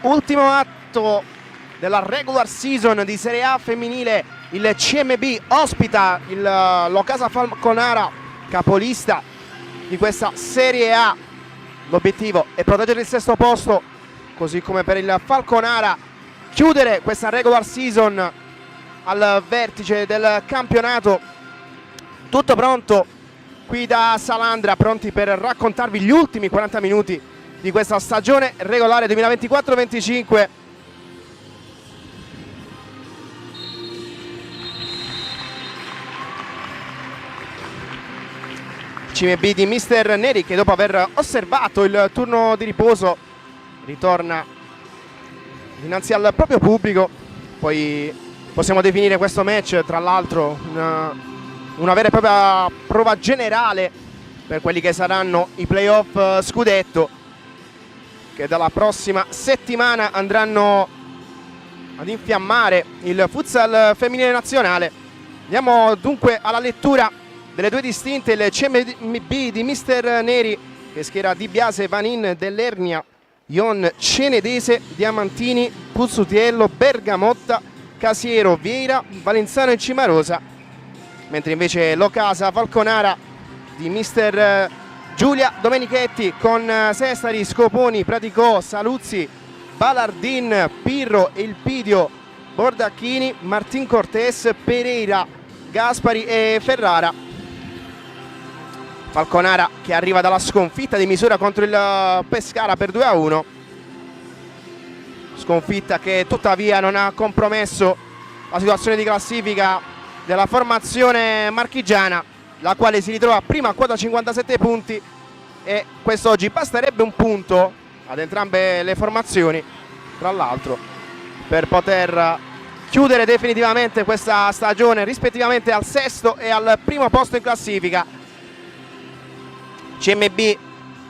ultimo atto della regular season di Serie A femminile. Il CMB ospita il Locasa Falconara, capolista di questa Serie A. L'obiettivo è proteggere il sesto posto, così come per il Falconara chiudere questa regular season al vertice del campionato. Tutto pronto qui da Salandra, pronti per raccontarvi gli ultimi 40 minuti di questa stagione regolare 2024-25. CMB di Mister Neri, che dopo aver osservato il turno di riposo ritorna dinanzi al proprio pubblico. Poi possiamo definire questo match, tra l'altro, una vera e propria prova generale per quelli che saranno i playoff scudetto, che dalla prossima settimana andranno ad infiammare il futsal femminile nazionale. Andiamo dunque alla lettura delle due distinte. Il CMB di Mister Neri, che schiera Di Biase, Vanin, Dell'Ernia, Ion, Cenedese, Diamantini, Puzzutiello, Bergamotta, Casiero, Vieira, Valenzano e Cimarosa, mentre invece Locasa Falconara di Mister Giulia Domenichetti con Sestari, Scoponi, Praticò, Saluzzi, Balardin, Pirro, Elpidio, Bordacchini, Martin Cortés, Pereira, Gaspari e Ferrara. Falconara che arriva dalla sconfitta di misura contro il Pescara per 2-1, sconfitta che tuttavia non ha compromesso la situazione di classifica della formazione marchigiana, la quale si ritrova prima a quota 57 punti, e quest'oggi basterebbe un punto ad entrambe le formazioni, tra l'altro, per poter chiudere definitivamente questa stagione rispettivamente al sesto e al primo posto in classifica. CMB che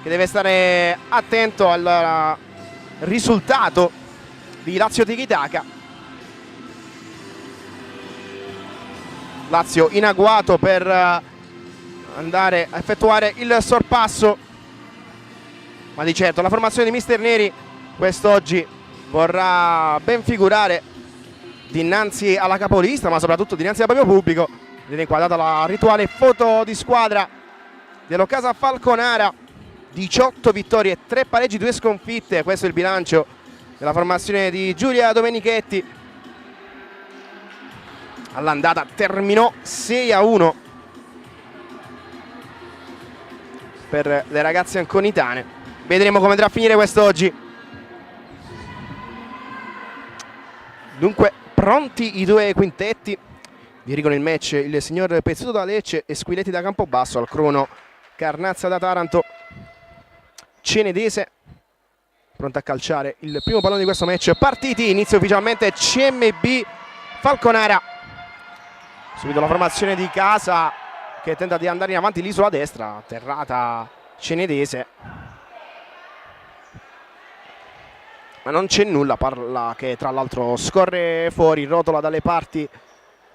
deve stare attento al risultato di Lazio Tiki-Taka. Lazio in agguato per andare a effettuare il sorpasso, ma di certo la formazione di Mister Neri quest'oggi vorrà ben figurare dinanzi alla capolista, ma soprattutto dinanzi al proprio pubblico. Viene inquadrata la rituale foto di squadra dell'Locasa Falconara. 18 vittorie, 3 pareggi, 2 sconfitte, questo è il bilancio della formazione di Giulia Domenichetti. All'andata terminò 6-1 per le ragazze anconitane. Vedremo come andrà a finire quest'oggi. Dunque pronti i due quintetti. Dirigono il match il signor Pezzuto da Lecce e Squiletti da Campobasso. Al crono Carnazza da Taranto. Cenedese pronta a calciare il primo pallone di questo match. Partiti, inizia ufficialmente CMB Falconara. Subito la formazione di casa che tenta di andare in avanti l'isola destra, atterrata Cenedese, ma non c'è nulla. Palla che tra l'altro scorre fuori, rotola dalle parti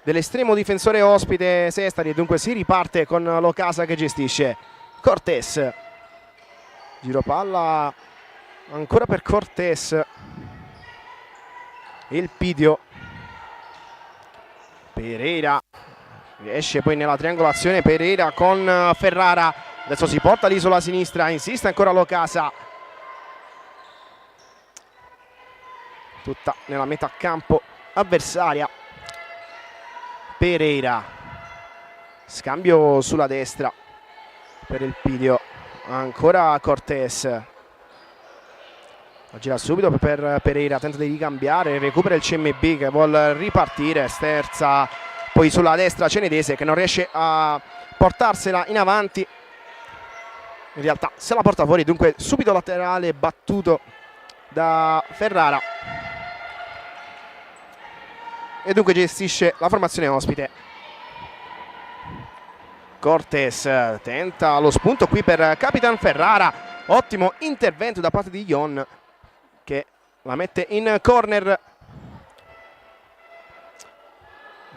dell'estremo difensore ospite Sestari, e dunque si riparte con Locasa che gestisce. Cortés, giro palla ancora per Cortés, Elpidio, Pereira esce poi nella triangolazione. Pereira con Ferrara, adesso si porta l'isola a sinistra, insiste ancora Locasa, tutta nella metà campo avversaria. Pereira, scambio sulla destra per Elpidio, ancora Cortés, gira subito per Pereira, tenta di ricambiare, recupera il CMB che vuole ripartire, sterza poi sulla destra Cenedese che non riesce a portarsela in avanti, in realtà se la porta fuori, dunque subito laterale battuto da Ferrara, e dunque gestisce la formazione ospite. Cortés tenta lo spunto qui per Capitan Ferrara, ottimo intervento da parte di Ion che la mette in corner.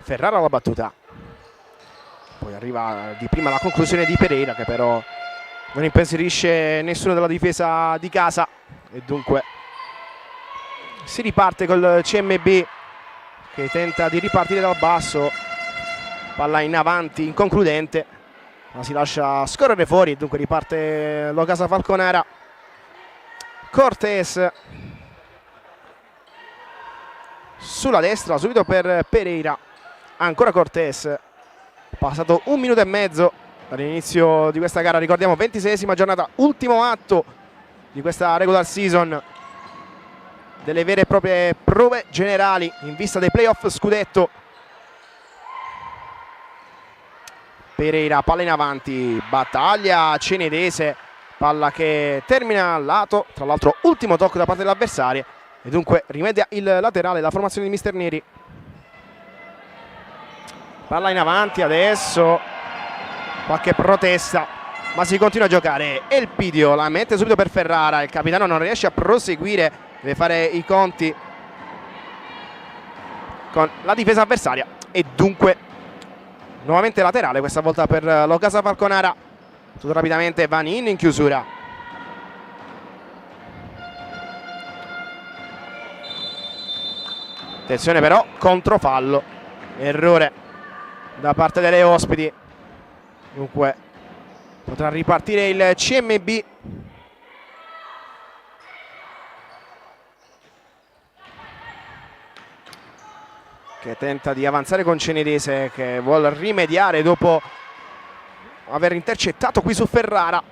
Ferrara la battuta, poi arriva di prima la conclusione di Pereira che però non impensierisce nessuno della difesa di casa, e dunque Si riparte col CMB che tenta di ripartire dal basso, palla in avanti, inconcludente, ma si lascia scorrere fuori, dunque riparte l'Ocasa Falconara. Cortés sulla destra, subito per Pereira, ancora Cortés, passato 1 minuto e mezzo dall'inizio di questa gara, ricordiamo 26esima giornata, ultimo atto di questa regular season, delle vere e proprie prove generali in vista dei playoff scudetto. Pereira, palla in avanti, battaglia Cenedese, palla che termina al lato, tra l'altro ultimo tocco da parte dell'avversario e dunque rimedia il laterale la formazione di Mister Neri. Palla in avanti adesso, qualche protesta, ma si continua a giocare. Elpidio la mette subito per Ferrara, il capitano non riesce a proseguire, deve fare i conti con la difesa avversaria e dunque nuovamente laterale, questa volta per l'Ocasa Falconara. Tutto rapidamente Vanin in chiusura. Attenzione però, controfallo, errore da parte delle ospiti. Dunque potrà ripartire il CMB. Che tenta di avanzare con Cenedese, che vuole rimediare dopo aver intercettato qui su Ferrara,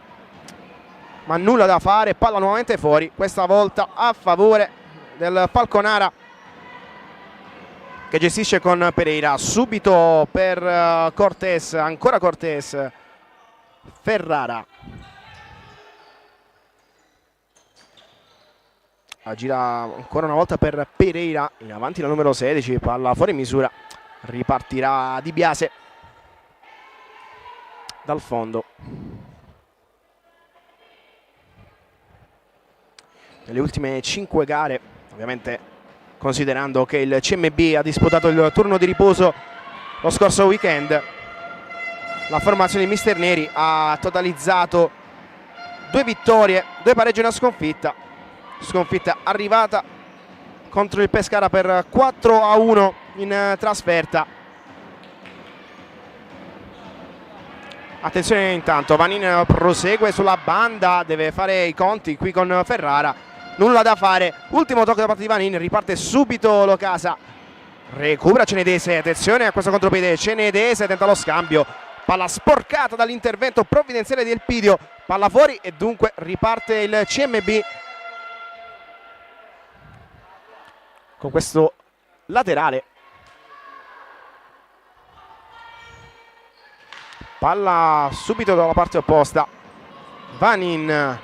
ma nulla da fare, palla nuovamente fuori, questa volta a favore del Falconara che gestisce con Pereira. Subito per Cortés, ancora Cortés, Ferrara gira ancora una volta per Pereira, in avanti la numero 16, palla fuori misura, ripartirà Di Biase dal fondo. Nelle ultime 5 gare, ovviamente considerando che il CMB ha disputato il turno di riposo lo scorso weekend, la formazione di Mister Neri ha totalizzato 2 vittorie, 2 pareggi e una sconfitta. Sconfitta arrivata contro il Pescara per 4-1 in trasferta. Attenzione intanto, Vanin prosegue sulla banda, deve fare i conti qui con Ferrara, nulla da fare, ultimo tocco da parte di Vanin, riparte subito l'Ocasa, recupera Cenedese, attenzione a questo contropiede, Cenedese tenta lo scambio, palla sporcata dall'intervento provvidenziale di Elpidio, palla fuori e dunque riparte il CMB con questo laterale. Palla subito dalla parte opposta, Vanin,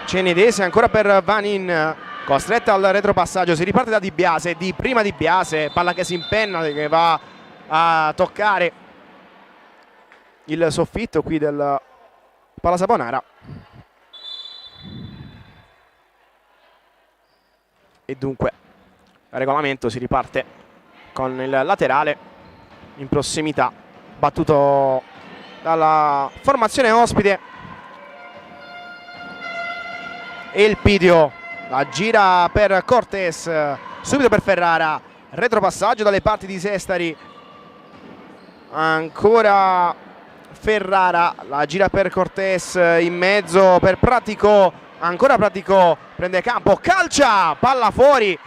Cenedese ancora per Vanin, costretta al retropassaggio, si riparte da Di Biase, di prima Di Biase, palla che si impenna, che va a toccare il soffitto qui del Palla Saponara e dunque il regolamento si riparte con il laterale in prossimità, battuto dalla formazione ospite. Elpidio la gira per Cortés, subito per Ferrara, retropassaggio dalle parti di Sestari, ancora Ferrara, la gira per Cortés, in mezzo per Praticò, ancora Praticò, prende campo, calcia, palla fuori,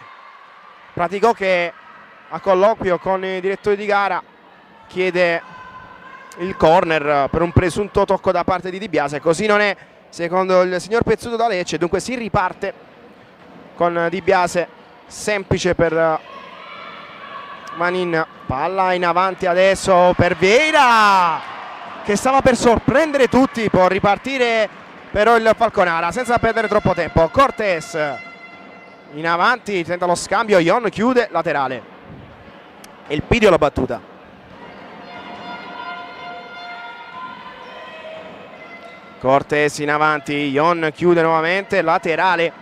Praticò che a colloquio con i direttori di gara chiede il corner per un presunto tocco da parte di Di Biase, così non è secondo il signor Pezzuto da Lecce, dunque si riparte con Di Biase, semplice per Vanin, palla in avanti adesso per Vieira che stava per sorprendere tutti, può ripartire però il Falconara senza perdere troppo tempo. Cortés in avanti, tenta lo scambio, Ion chiude, laterale, Elpidio la battuta. Cortés in avanti, Ion chiude nuovamente, laterale,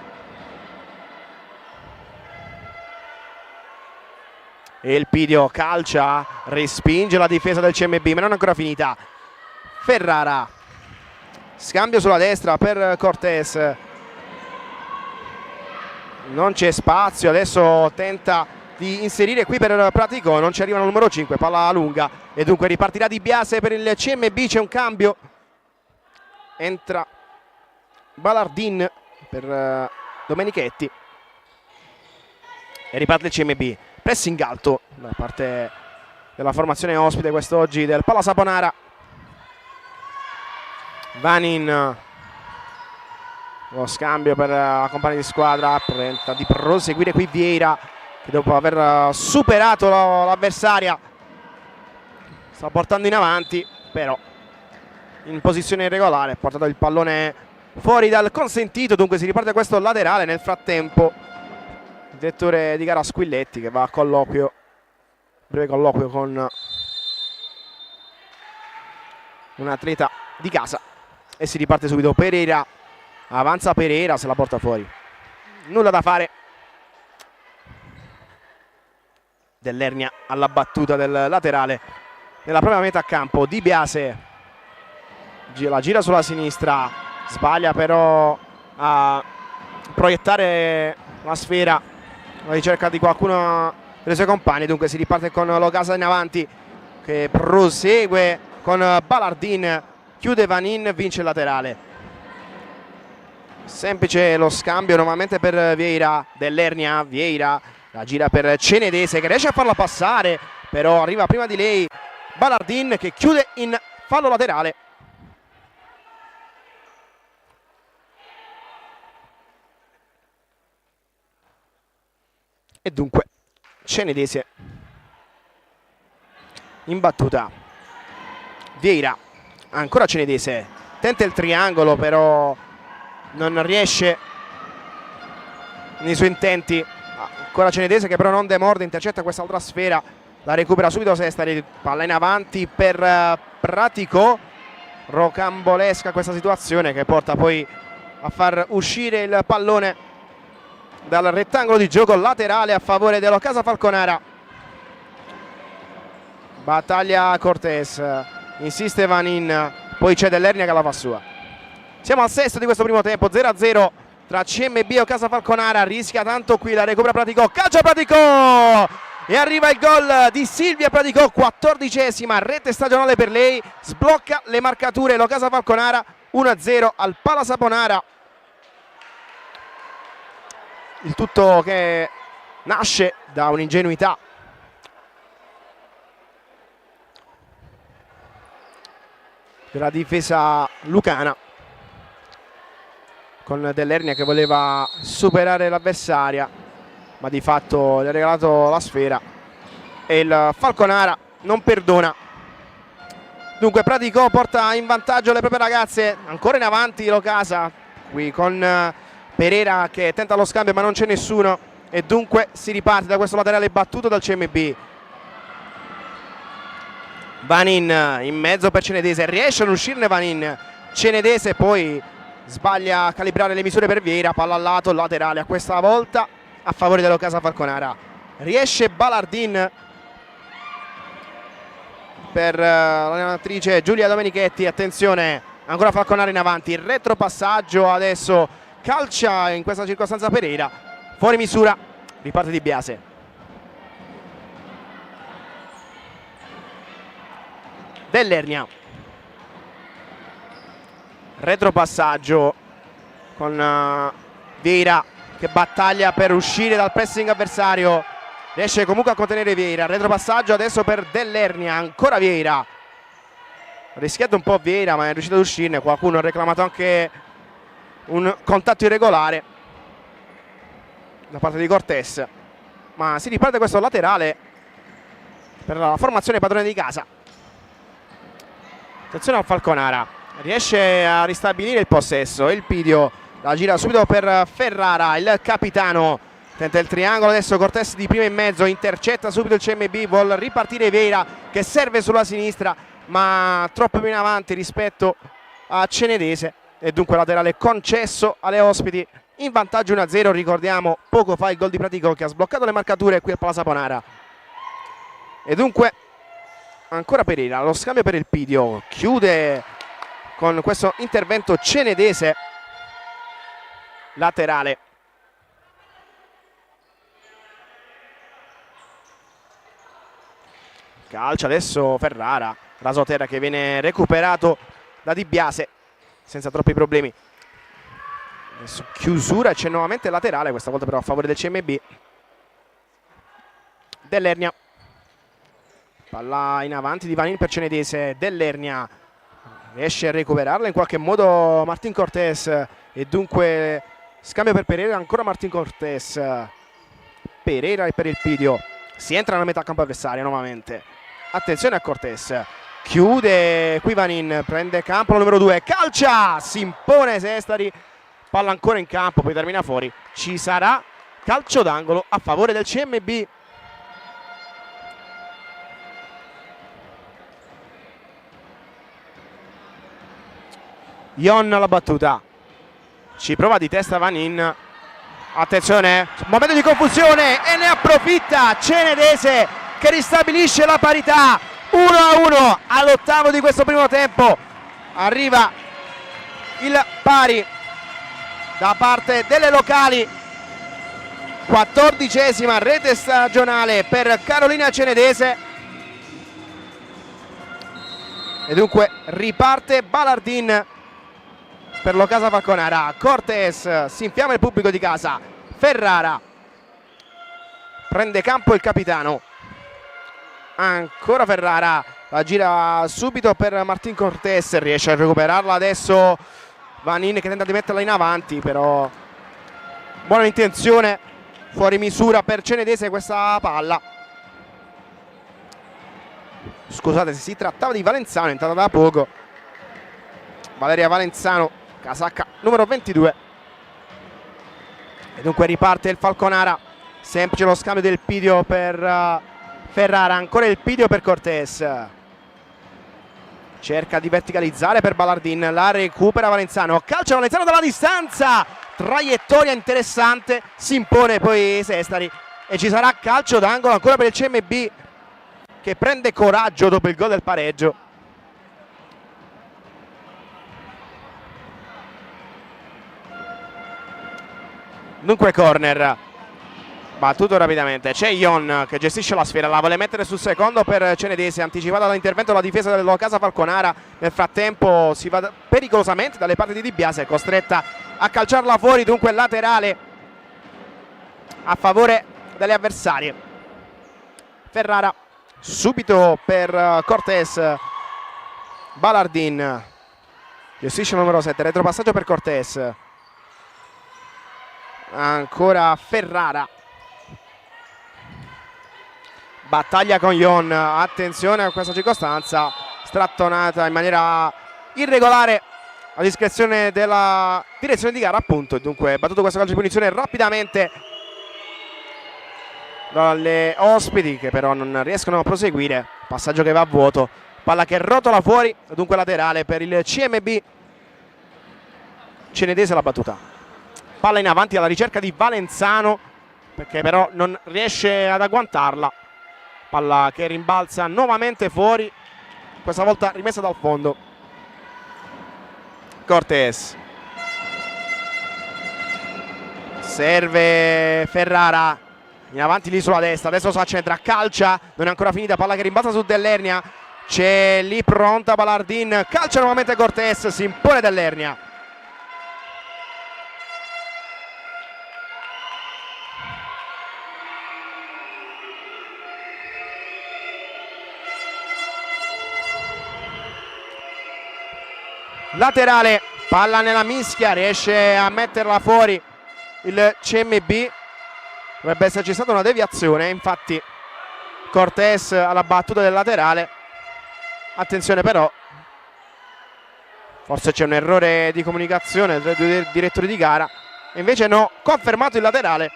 Elpidio calcia, respinge la difesa del CMB ma non è ancora finita. Ferrara, scambio sulla destra per Cortés, non c'è spazio, adesso tenta di inserire qui per Pratico, non ci arriva il numero 5, palla lunga e dunque ripartirà Di Biase per il CMB, c'è un cambio, entra Balardin per Domenichetti e riparte il CMB. Pressing alto da parte della formazione ospite quest'oggi del Palla Saponara. Vanin, lo scambio per la compagna di squadra, tenta di proseguire qui Vieira che dopo aver superato l'avversaria sta portando in avanti, però in posizione irregolare, ha portato il pallone fuori dal consentito, dunque si riparte questo laterale. Nel frattempo il direttore di gara Squilletti che va a colloquio, breve colloquio con un atleta di casa e si riparte subito. Pereira, avanza Pereira, se la porta fuori, nulla da fare. Dell'Ernia alla battuta del laterale nella propria metà campo. Di Biase la gira sulla sinistra, sbaglia però a proiettare la sfera alla ricerca di qualcuno delle sue compagne, dunque si riparte con Locasa in avanti che prosegue con Balardin, chiude Vanin, vince il laterale. Semplice lo scambio nuovamente per Vieira, Dell'Ernia, Vieira la gira per Cenedese che riesce a farla passare, però arriva prima di lei Balardin che chiude in fallo laterale. E dunque Cenedese in battuta. Vieira, ancora Cenedese, tenta il triangolo però non riesce nei suoi intenti. Ancora Cenedese che però non demorde, intercetta quest'altra sfera, la recupera subito Sesta, palla in avanti per Pratico. Rocambolesca questa situazione che porta poi a far uscire il pallone dal rettangolo di gioco laterale a favore dell'Occasa Falconara. Battaglia Cortés, insiste Vanin, poi c'è Dell'Ernia che la fa sua. Siamo al sesto di questo primo tempo, 0-0 tra CMB e Occasa Falconara. Rischia tanto qui, la recupera Pratico, calcia Pratico e arriva il gol di Silvia Pratico, 14ª rete stagionale per lei, sblocca le marcature l'Occasa Falconara, 1-0 al Palla Saponara. Il tutto che nasce da un'ingenuità della difesa lucana, con Dell'Ernia che voleva superare l'avversaria ma di fatto gli ha regalato la sfera e il Falconara non perdona. Dunque Pratico porta in vantaggio le proprie ragazze, ancora in avanti l'Occasa qui con Pereira che tenta lo scambio ma non c'è nessuno e dunque si riparte da questo laterale battuto dal CMB. Vanin in mezzo per Cenedese, riesce ad uscirne Vanin, Cenedese poi sbaglia a calibrare le misure per Vieira, palla al lato, laterale a questa volta a favore dell'Occasa Falconara. Riesce Balardin per l'allenatrice Giulia Domenichetti, attenzione ancora Falconara in avanti, il retropassaggio adesso, calcia in questa circostanza Pereira, fuori misura, riparte Di Biase. Dell'Ernia, retropassaggio con Vieira che battaglia per uscire dal pressing avversario, riesce comunque a contenere Vieira, retropassaggio adesso per Dell'Ernia, ancora Vieira, ha rischiato un po' Vieira ma è riuscito ad uscirne, qualcuno ha reclamato anche un contatto irregolare da parte di Cortés, ma si riparte questo laterale per la formazione padrone di casa. Attenzione al Falconara, riesce a ristabilire il possesso, il Pidio la gira subito per Ferrara, il capitano tenta il triangolo, adesso Cortés di prima in mezzo, intercetta subito il CMB, vuol ripartire Vieira che serve sulla sinistra ma troppo più in avanti rispetto a Cenedese e dunque laterale concesso alle ospiti, in vantaggio 1-0. Ricordiamo poco fa il gol di Pratico che ha sbloccato le marcature qui al Palla Saponara e dunque ancora Pereira, lo scambio per il Pidio, chiude con questo intervento Cenedese, laterale calcia adesso Ferrara, rasoterra che viene recuperato da Di Biase senza troppi problemi. Adesso chiusura, c'è nuovamente laterale, questa volta però a favore del CMB. Dell'Ernia, palla in avanti di Vanin per Cenedese. Dell'Ernia riesce a recuperarla in qualche modo Martin Cortés, e dunque scambio per Pereira, ancora Martin Cortés. Pereira e per il Pidio, si entra nella metà campo avversaria nuovamente. Attenzione a Cortés, chiude qui Vanin, prende campo la numero 2, calcia, si impone Sestari, palla ancora in campo, poi termina fuori. Ci sarà calcio d'angolo a favore del CMB. Ion alla battuta, ci prova di testa Vanin, attenzione, momento di confusione e ne approfitta Cenedese che ristabilisce la parità. 1-1 all'8° di questo primo tempo, arriva il pari da parte delle locali. 14ª rete stagionale per Carolina Cenedese, e dunque riparte Balardin per l'Ocasa Falconara. Cortés, si infiamma il pubblico di casa. Ferrara prende campo il capitano, ancora Ferrara, la gira subito per Martin Cortés, riesce a recuperarla adesso Vanin che tenta di metterla in avanti, però buona intenzione, fuori misura per Cenedese questa palla. Scusate, se si trattava di Valenzano, è entrata da poco Valeria Valenzano, casacca numero 22. E dunque riparte il Falconara, semplice lo scambio del Pidio per Ferrara, ancora il Pidio per Cortés, cerca di verticalizzare per Balardin, la recupera Valenzano, calcia Valenzano dalla distanza, traiettoria interessante, si impone poi Sestari e ci sarà calcio d'angolo ancora per il CMB che prende coraggio dopo il gol del pareggio. Dunque corner battuto rapidamente, c'è Ion che gestisce la sfera, la vuole mettere sul secondo per Cenedese, anticipata dall'intervento della difesa dell'Ocasa Falconara. Nel frattempo si va pericolosamente dalle parti di Di Biase, è costretta a calciarla fuori, dunque laterale a favore delle avversarie. Ferrara subito per Cortés, Balardin gestisce il numero 7, retropassaggio per Cortés, ancora Ferrara, battaglia con Ion, attenzione a questa circostanza, strattonata in maniera irregolare a discrezione della direzione di gara appunto, dunque battuto questo calcio di punizione rapidamente dalle ospiti che però non riescono a proseguire, passaggio che va a vuoto, palla che rotola fuori, dunque laterale per il CMB. Cenedese la battuta, palla in avanti alla ricerca di Valenzano perché però non riesce ad agguantarla, palla che rimbalza nuovamente fuori, questa volta rimessa dal fondo. Cortés, serve Ferrara in avanti lì sulla destra, adesso si accentra, calcia, non è ancora finita, palla che rimbalza su Dell'Ernia, c'è lì pronta Balardin, calcia nuovamente Cortés, si impone Dell'Ernia. Laterale, palla nella mischia, riesce a metterla fuori il CMB, dovrebbe esserci stata una deviazione, infatti Cortés alla battuta del laterale, attenzione però, forse c'è un errore di comunicazione tra i due direttori di gara, invece no, confermato il laterale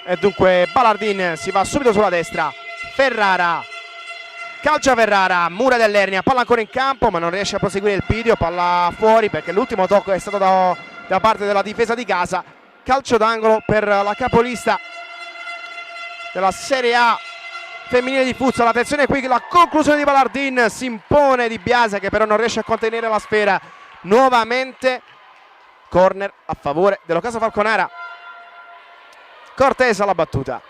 e dunque Balardin si va subito sulla destra. Ferrara, calcia Ferrara, mura Dell'Ernia, palla ancora in campo ma non riesce a proseguire il Pidio, palla fuori perché l'ultimo tocco è stato da parte della difesa di casa. Calcio d'angolo per la capolista della Serie A femminile di futsal. Attenzione qui, la conclusione di Balardin, si impone Di Biase che però non riesce a contenere la sfera. Nuovamente corner a favore dell'Ocasa Falconara. Cortés alla battuta,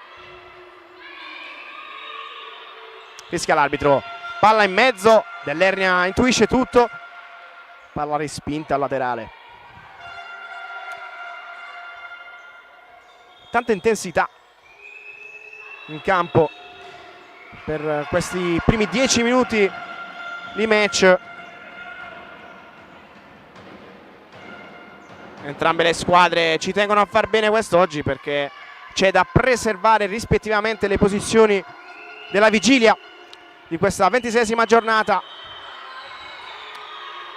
fischia l'arbitro. Palla in mezzo, Dell'Ernia intuisce tutto, palla respinta al laterale. Tanta intensità in campo per questi primi 10 minuti di match. Entrambe le squadre ci tengono a far bene quest'oggi, perché c'è da preservare rispettivamente le posizioni della vigilia di questa 26esima giornata.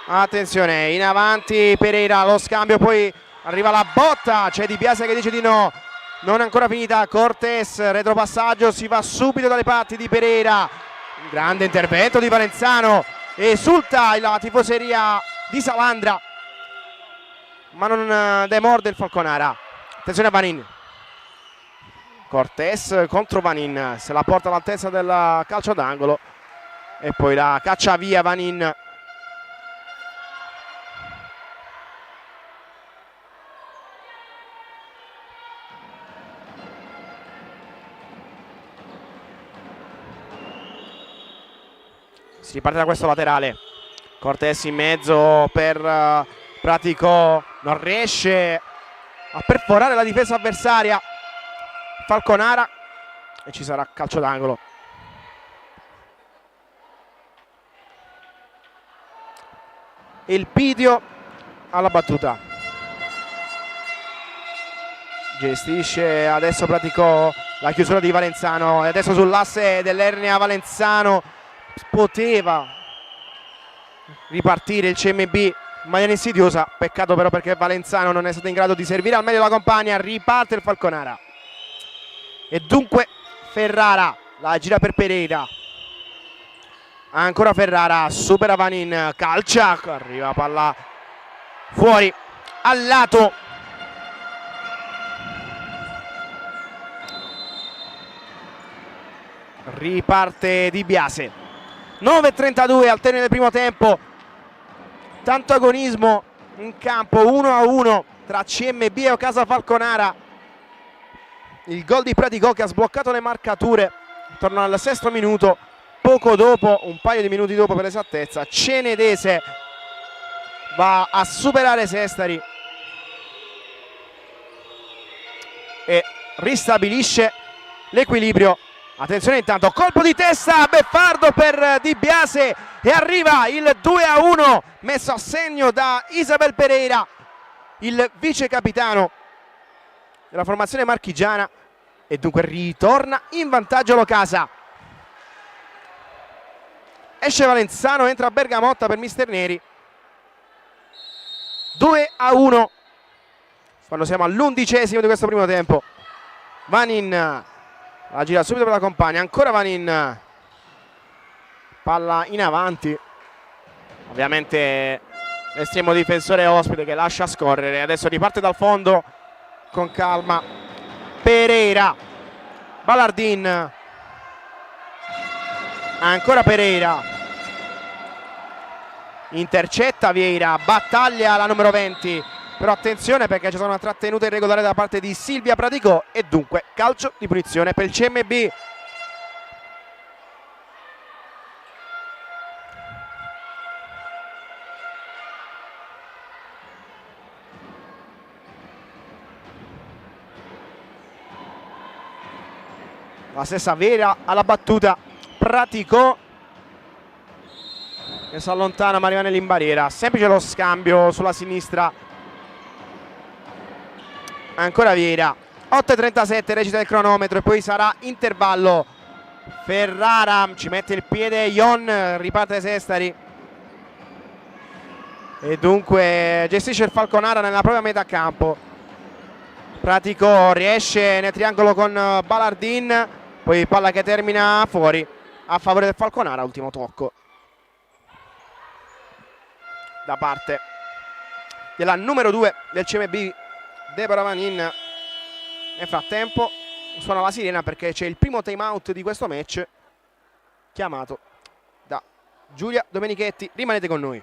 Attenzione, in avanti Pereira, lo scambio, poi arriva la botta, c'è Di Biase che dice di no, non è ancora finita. Cortés, retropassaggio, si va subito dalle parti di Pereira. Un grande intervento di Valenzano, esulta la tifoseria di Salandra, ma non demorde il Falconara. Attenzione a Vanin. Cortés contro Vanin, se la porta all'altezza del calcio d'angolo e poi la caccia via Vanin. Si riparte da questo laterale. Cortés in mezzo per Praticò, non riesce a perforare la difesa avversaria Falconara e ci sarà calcio d'angolo. Il Pidio alla battuta, gestisce adesso Praticò, la chiusura di Valenzano e adesso sull'asse Dell'Ernia Valenzano. Poteva ripartire il CMB in maniera insidiosa, peccato però perché Valenzano non è stato in grado di servire al meglio la compagna. Riparte il Falconara e dunque Ferrara la gira per Pereira, ancora Ferrara, supera Vanin, calcia, arriva palla fuori al lato. Riparte Di Biase. 9:32 al termine del primo tempo, tanto agonismo in campo, 1-1 tra CMB e Ocasa Falconara. Il gol di Praticò che ha sbloccato le marcature intorno al 6° minuto. Poco dopo, un paio di minuti dopo per l'esattezza, Cenedese va a superare Sestari e ristabilisce l'equilibrio. Attenzione intanto, colpo di testa beffardo per Di Biase e arriva il 2-1 messo a segno da Isabel Pereira, il vice capitano della formazione marchigiana, e dunque ritorna in vantaggio l'Ocasa. Esce Valenzano, entra Bergamotta per Mister Neri. 2-1 quando siamo all'11° di questo primo tempo. Vanin la gira subito per la compagna, ancora Vanin, palla in avanti, ovviamente l'estremo difensore ospite che lascia scorrere. Adesso riparte dal fondo con calma Pereira, Ballardin, ancora Pereira, intercetta Vieira, battaglia la numero 20, però attenzione perché ci sono una trattenuta irregolare da parte di Silvia Praticò e dunque calcio di punizione per il CMB. La stessa Vera alla battuta, Praticò che si allontana ma rimane lì in barriera. Semplice lo scambio sulla sinistra, ancora Vieira. 8:37 recita il cronometro e poi sarà intervallo. Ferrara ci mette il piede, Ion, riparte Sestari e dunque gestisce il Falconara nella propria metà campo. Praticò riesce nel triangolo con Ballardin, poi palla che termina fuori a favore del Falconara. Ultimo tocco da parte della numero 2 del CMB, Deborah Vanin. Nel frattempo suona la sirena perché c'è il primo time out di questo match chiamato da Giulia Domenichetti. Rimanete con noi.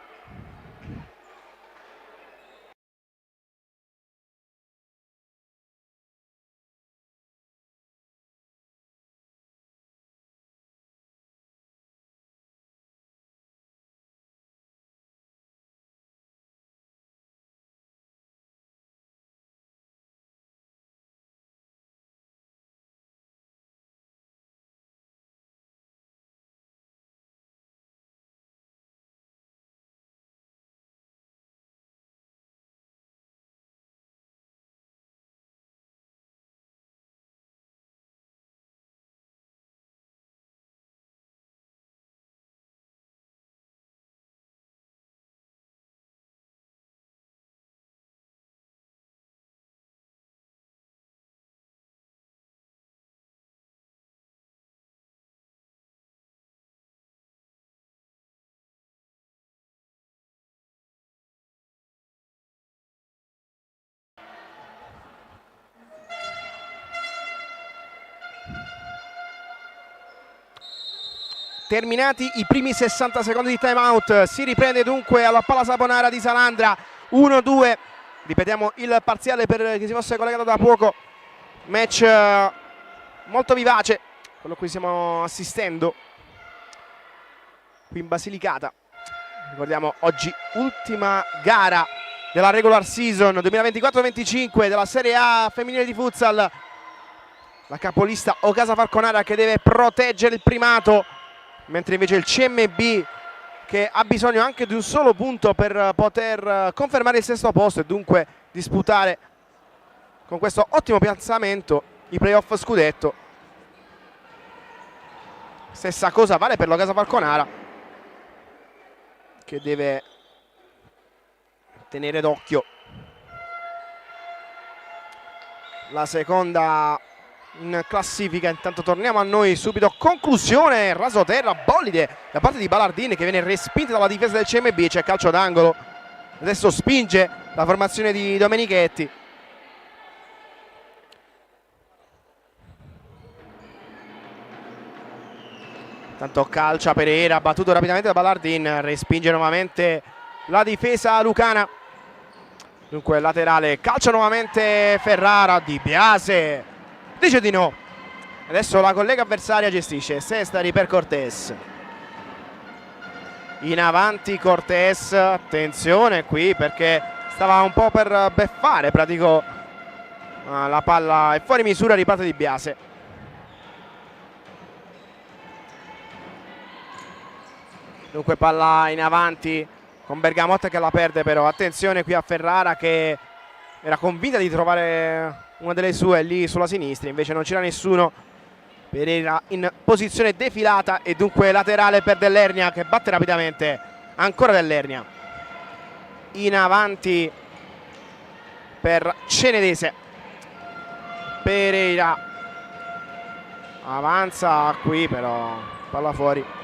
terminati i primi 60 secondi di time out. Si riprende dunque alla Palla Saponara di Salandra 1-2. Ripetiamo il parziale per chi si fosse collegato da poco. Match molto vivace, quello a cui stiamo assistendo qui in Basilicata. Ricordiamo oggi ultima gara della regular season 2024-25 della Serie A femminile di futsal. La capolista Ocasa Falconara che deve proteggere il primato, mentre invece il CMB che ha bisogno anche di un solo punto per poter confermare il sesto posto e dunque disputare con questo ottimo piazzamento i playoff scudetto. Stessa cosa vale per l'Ocasa Falconara, che deve tenere d'occhio la seconda in classifica. Intanto torniamo a noi subito. Conclusione, rasoterra bollide da parte di Balardin che viene respinta dalla difesa del CMB. C'è calcio d'angolo, adesso spinge la formazione di Domenichetti. Tanto calcia Pereira, battuto rapidamente da Balardin, respinge nuovamente la difesa lucana. Dunque laterale, calcia nuovamente Ferrara, Di Biase dice di no. Adesso la collega avversaria gestisce, Sestari per Cortés. In avanti Cortés, attenzione qui perché stava un po' per beffare, pratico la palla è fuori misura, riparte Di Biase. Dunque palla in avanti con Bergamotta che la perde, però attenzione qui a Ferrara che era convinta di trovare una delle sue lì sulla sinistra, invece non c'era nessuno. Pereira in posizione defilata e dunque laterale per Dell'Ernia che batte rapidamente ancora Dell'Ernia. In avanti per Cenedese. Pereira avanza qui, però palla fuori.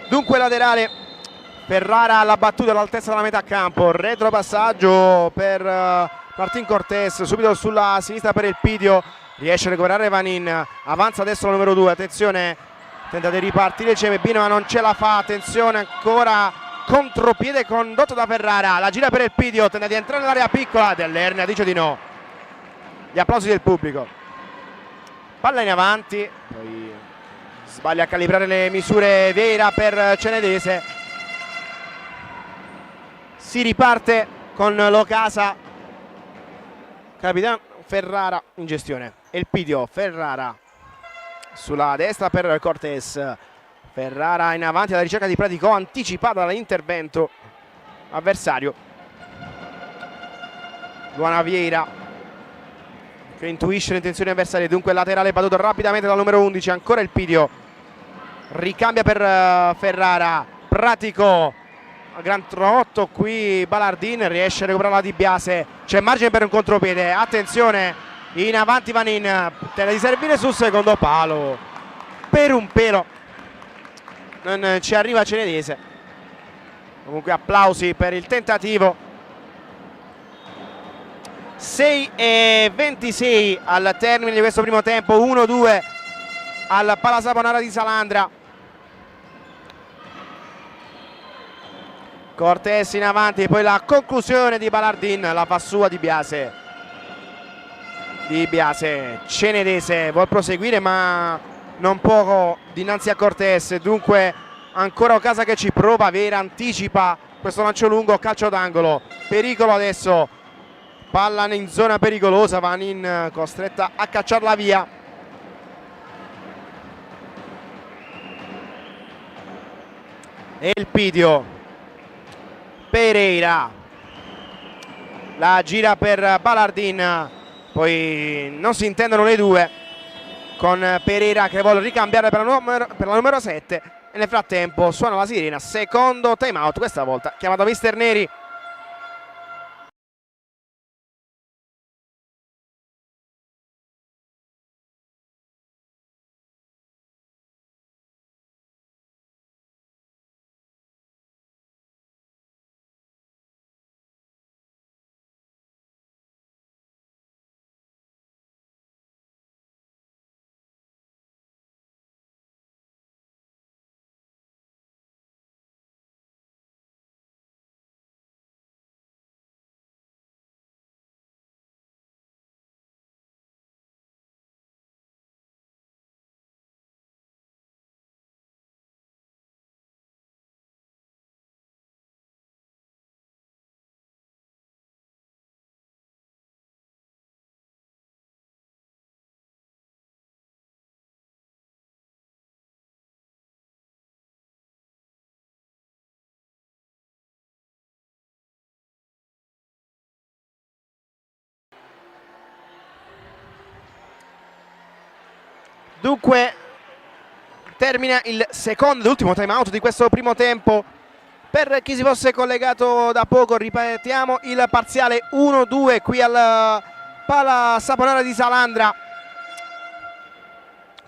Dunque laterale, Ferrara alla battuta all'altezza della metà campo, retropassaggio per Martin Cortés, subito sulla sinistra per il Pidio, riesce a recuperare Vanin, avanza adesso la numero 2, attenzione, tenta di ripartire il CMB ma non ce la fa, attenzione ancora, contropiede condotto da Ferrara, la gira per il Pidio, tenta di entrare nell'area piccola, Dell'Ernia dice di no, gli applausi del pubblico, palla in avanti, poi sbaglia a calibrare le misure Vieira per Cenedese. Si riparte con l'Ocasa. Capitano Ferrara in gestione. Elpidio, Ferrara sulla destra per Cortés. Ferrara in avanti alla ricerca di Praticò, anticipata dall'intervento avversario. Luana Vieira che intuisce le intenzioni avversarie, dunque laterale battuto rapidamente dal numero 11, ancora il Pidio, ricambia per Ferrara, Pratico, gran trotto qui Balardin, riesce a recuperare la Di Biase, c'è margine per un contropiede, attenzione, in avanti Vanin, tenta di servire sul secondo palo, per un pelo non ci arriva Cenedese, comunque applausi per il tentativo. 6:26 al termine di questo primo tempo, 1-2 al Palla Saponara di Salandra. Cortés in avanti, poi la conclusione di Balardin, la fa sua Di Biase. Di Biase, Cenedese vuol proseguire ma non poco dinanzi a Cortés, dunque ancora Ocasa che ci prova, Vera anticipa questo lancio lungo, calcio d'angolo, pericolo adesso, palla in zona pericolosa, Vanin costretta a cacciarla via. Elpidio, Pereira, la gira per Balardin, poi non si intendono le due, con Pereira che vuole ricambiare per la numero 7 e nel frattempo suona la sirena, secondo time out, questa volta chiamato Mister Neri. Dunque termina il secondo ed ultimo time out di questo primo tempo. Per chi si fosse collegato da poco, ripetiamo il parziale 1-2 qui al Pala Saponara di Salandra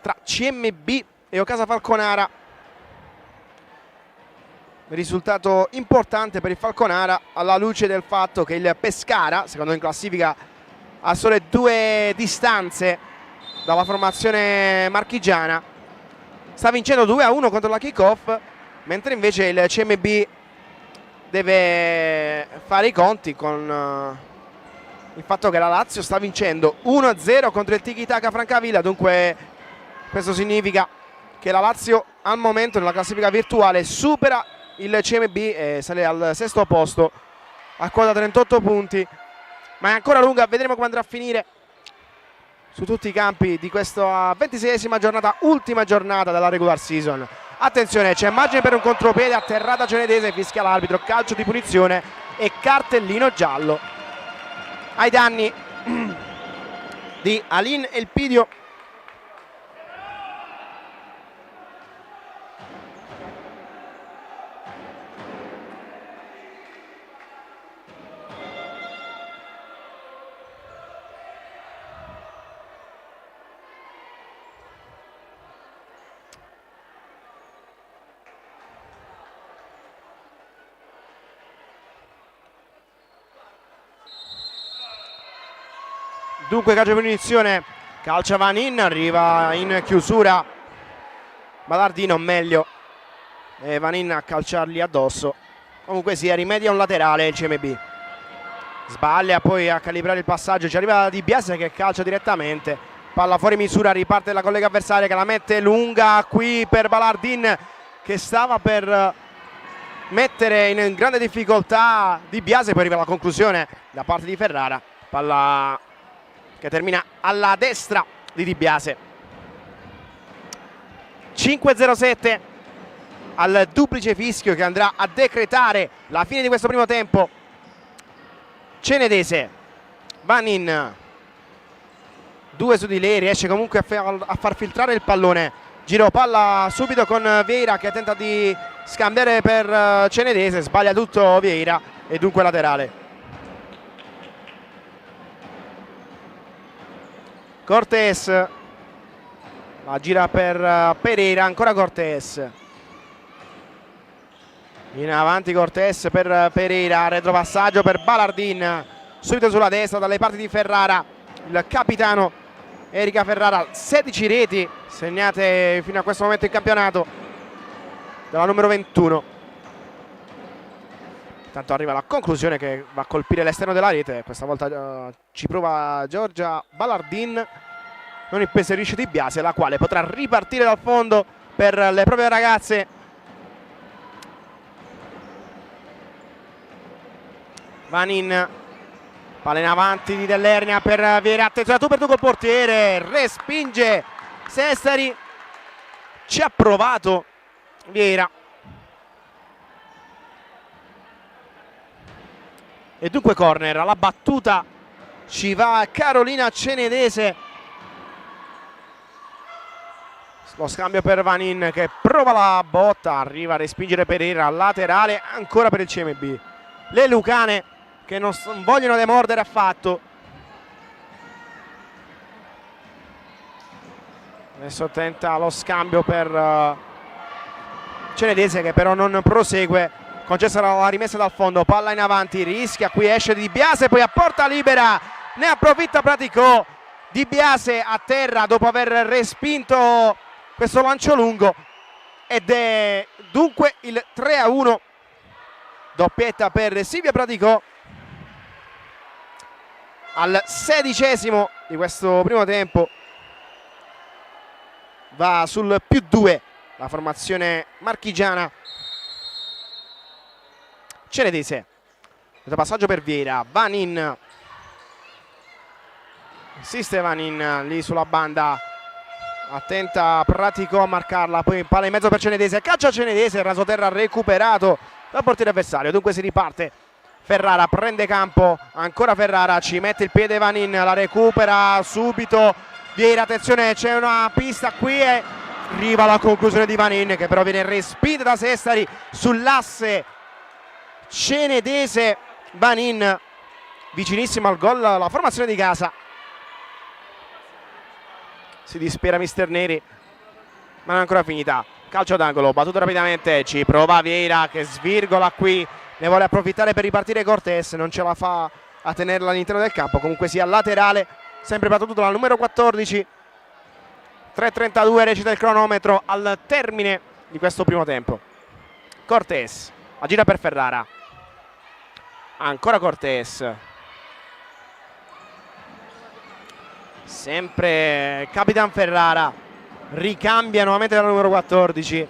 tra CMB e Ocasa Falconara. Risultato importante per il Falconara alla luce del fatto che il Pescara, secondo in classifica, ha sole 2 distanze dalla formazione marchigiana, sta vincendo 2-1 contro la kick-off, mentre invece il CMB deve fare i conti con il fatto che la Lazio sta vincendo 1-0 contro il Tiki Taka Francavilla. Dunque questo significa che la Lazio al momento nella classifica virtuale supera il CMB e sale al sesto posto a quota 38 punti, ma è ancora lunga, vedremo come andrà a finire su tutti i campi di questa 26esima giornata, ultima giornata della regular season. Attenzione, c'è margine per un contropiede, atterrata Cenedese, fischia l'arbitro, calcio di punizione e cartellino giallo ai danni di Alin Elpidio. Dunque calcio di punizione, calcia Vanin, arriva in chiusura Balardino, meglio e Vanin a calciargli addosso. Comunque sia, rimedia un laterale il CMB, sbaglia poi a calibrare il passaggio, ci arriva Di Biase che calcia direttamente, palla fuori misura, riparte la collega avversaria che la mette lunga qui per Balardin che stava per mettere in grande difficoltà Di Biase, poi arriva la conclusione da parte di Ferrara, palla che termina alla destra di Di Biase. 5-0-7 al duplice fischio che andrà a decretare la fine di questo primo tempo. Cenedese, Vanin, 2 su di lei, riesce comunque a far filtrare il pallone, giro palla subito con Vieira che tenta di scambiare per Cenedese, sbaglia tutto Vieira e dunque laterale. Cortés la gira per Pereira, ancora Cortés, in avanti Cortés per Pereira, retropassaggio per Balardin, subito sulla destra dalle parti di Ferrara, il capitano Erika Ferrara, 16 reti segnate fino a questo momento in campionato dalla numero 21. Tanto arriva la conclusione che va a colpire l'esterno della rete, questa volta ci prova Giorgia Balardin, non impeserisce Di Biase, la quale potrà ripartire dal fondo per le proprie ragazze. Vanin, palla in avanti di Dell'Ernia per Vieira, attenzione tu per tu col portiere, respinge Sestari, ci ha provato Vieira. E dunque corner, alla battuta ci va Carolina Cenedese, lo scambio per Vanin che prova la botta, arriva a respingere Pereira, laterale ancora per il CMB. Le lucane che non vogliono demordere affatto. Adesso tenta lo scambio per Cenedese che però non prosegue, concessa la rimessa dal fondo, palla in avanti, rischia, qui esce Di Biase, poi a porta libera ne approfitta Praticò, Di Biase a terra dopo aver respinto questo lancio lungo ed è dunque il 3-1, doppietta per Silvia Praticò al 16esimo di questo primo tempo. Va sul +2 la formazione marchigiana. Cenedese, questo passaggio per Vieira, Vanin, insiste Vanin lì sulla banda, attenta Praticò a marcarla, poi palla in mezzo per Cenedese, caccia Cenedese, rasoterra recuperato dal portiere avversario, dunque si riparte. Ferrara prende campo, ancora Ferrara, ci mette il piede Vanin, la recupera subito Vieira, attenzione, c'è una pista qui e arriva la conclusione di Vanin, che però viene respinta da Sestari sull'asse cenedese. Vanin vicinissimo al gol, la formazione di casa. Si dispera mister Neri, ma non è ancora finita. Calcio d'angolo, battuto rapidamente, ci prova Vieira che svirgola qui, ne vuole approfittare per ripartire Cortés, non ce la fa a tenerla all'interno del campo. Comunque sia laterale, sempre battuto dal numero 14. 3:32 recita il cronometro al termine di questo primo tempo. Cortés aggira per Ferrara, ancora Cortés, sempre Capitan Ferrara, ricambia nuovamente dal numero 14,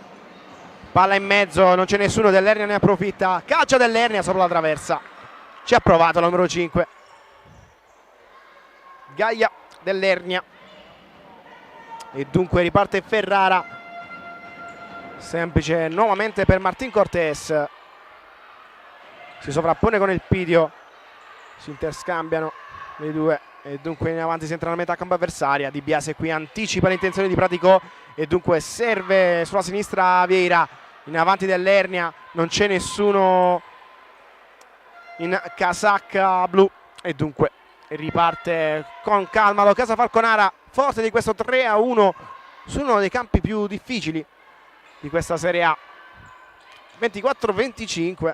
palla in mezzo, non c'è nessuno, Dell'Ernia ne approfitta, calcio Dell'Ernia sopra la traversa, ci ha provato la numero 5, Gaia Dell'Ernia, e dunque riparte Ferrara, semplice nuovamente per Martín Cortés, si sovrappone con il Pidio, si interscambiano le due e dunque in avanti si entra nella metà campo avversaria. Di Biase qui anticipa l'intenzione di Praticò e dunque serve sulla sinistra Vieira, in avanti Dell'Ernia, non c'è nessuno in casacca blu e dunque riparte con calma lo Casa Falconara, forte di questo 3-1 su uno dei campi più difficili di questa Serie A. 24-25.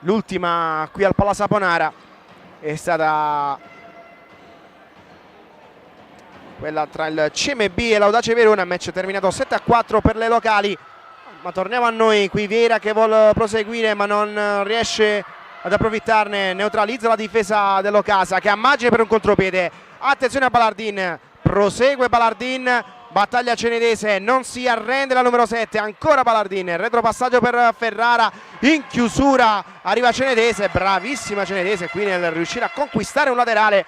L'ultima qui al Palla Saponara è stata quella tra il CMB e l'Audace Verona, match terminato 7-4 per le locali. Ma torniamo a noi, qui Vieira che vuole proseguire ma non riesce ad approfittarne, neutralizza la difesa dell'Ocasa che ha margine per un contropiede. Attenzione a Balardin, prosegue Balardin, battaglia cenedese, non si arrende la numero 7, ancora Balardin, retropassaggio per Ferrara, in chiusura arriva Cenedese, bravissima Cenedese qui nel riuscire a conquistare un laterale,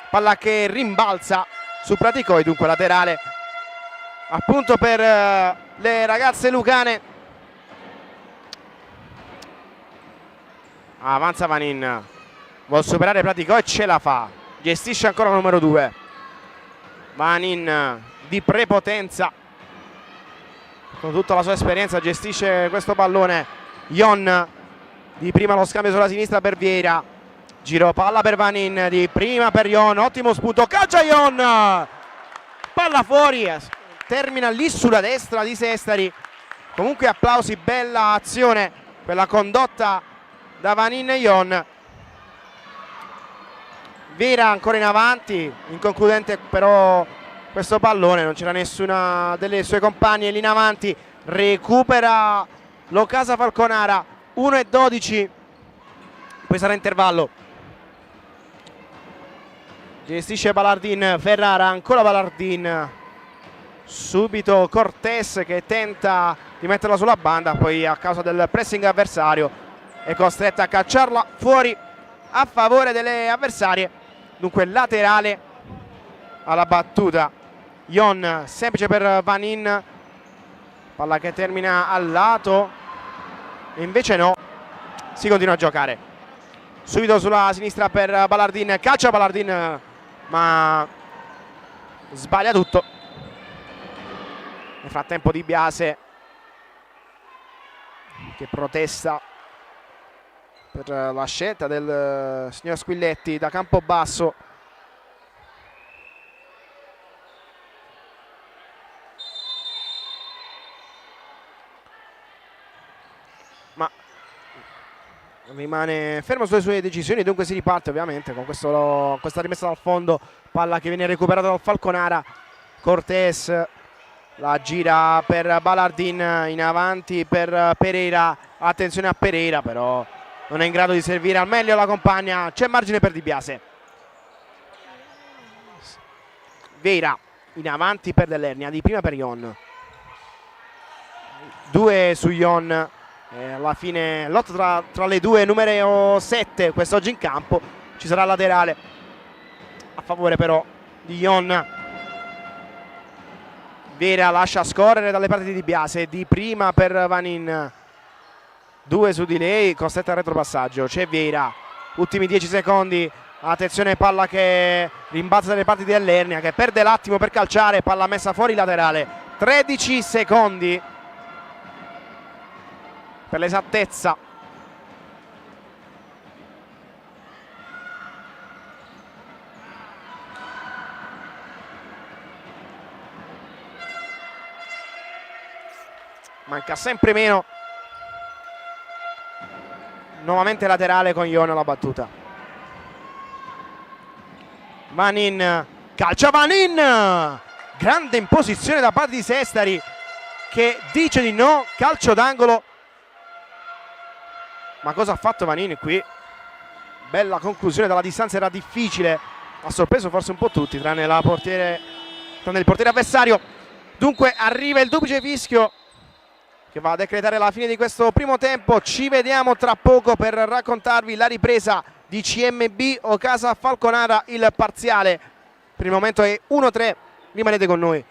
palla che rimbalza su Praticò e dunque laterale appunto per le ragazze lucane. Avanza Vanin, vuol superare Praticò e ce la fa, gestisce ancora il numero 2. Vanin di prepotenza, con tutta la sua esperienza gestisce questo pallone. Ion di prima lo scambio sulla sinistra per Vieira, giro palla per Vanin, di prima per Ion, ottimo spunto, calcia Ion, palla fuori, termina lì sulla destra di Sestari. Comunque applausi, bella azione quella condotta da Vanin e Ion. Vieira ancora in avanti, inconcludente però questo pallone, non c'era nessuna delle sue compagne lì in avanti, recupera l'Ocasa Falconara, 1-12, poi sarà intervallo, gestisce Balardin, Ferrara, ancora Balardin, subito Cortés che tenta di metterla sulla banda, poi a causa del pressing avversario è costretta a cacciarla fuori a favore delle avversarie. Dunque laterale alla battuta, Ion semplice per Vanin, palla che termina al lato e invece no, si continua a giocare subito sulla sinistra per Balardin, calcia Balardin ma sbaglia tutto. Nel frattempo Di Biase che protesta per la scelta del signor Squilletti da Campobasso. Ma rimane fermo sulle sue decisioni, dunque si riparte ovviamente con questa rimessa dal fondo, palla che viene recuperata dal Falconara. Cortés la gira per Balardin, in avanti per Pereira, attenzione a Pereira però non è in grado di servire al meglio la compagna, c'è margine per Di Biase. Vieira in avanti per Dell'Ernia, di prima per Ion, 2 su Ion, alla fine lotta tra le due, numero 7 quest'oggi in campo, ci sarà laterale a favore però di Ion. Vieira lascia scorrere dalle parti di Di Biase, di prima per Vanin, 2 su di lei, costretta al retropassaggio, c'è Vieira, ultimi 10 secondi Attenzione, palla che rimbalza dalle parti di Ellernia, che perde l'attimo per calciare, palla messa fuori laterale. 13 secondi per l'esattezza. Manca sempre meno. Nuovamente laterale con Iona la battuta. Vanin, calcia Vanin, grande imposizione da parte di Sestari che dice di no, calcio d'angolo. Ma cosa ha fatto Vanin qui? Bella conclusione dalla distanza, era difficile, ha sorpreso forse un po' tutti tranne il portiere avversario. Dunque arriva il duplice fischio che va a decretare la fine di questo primo tempo. Ci vediamo tra poco per raccontarvi la ripresa di CMB Ocasa Falconara. Il parziale per il momento è 1-3, rimanete con noi.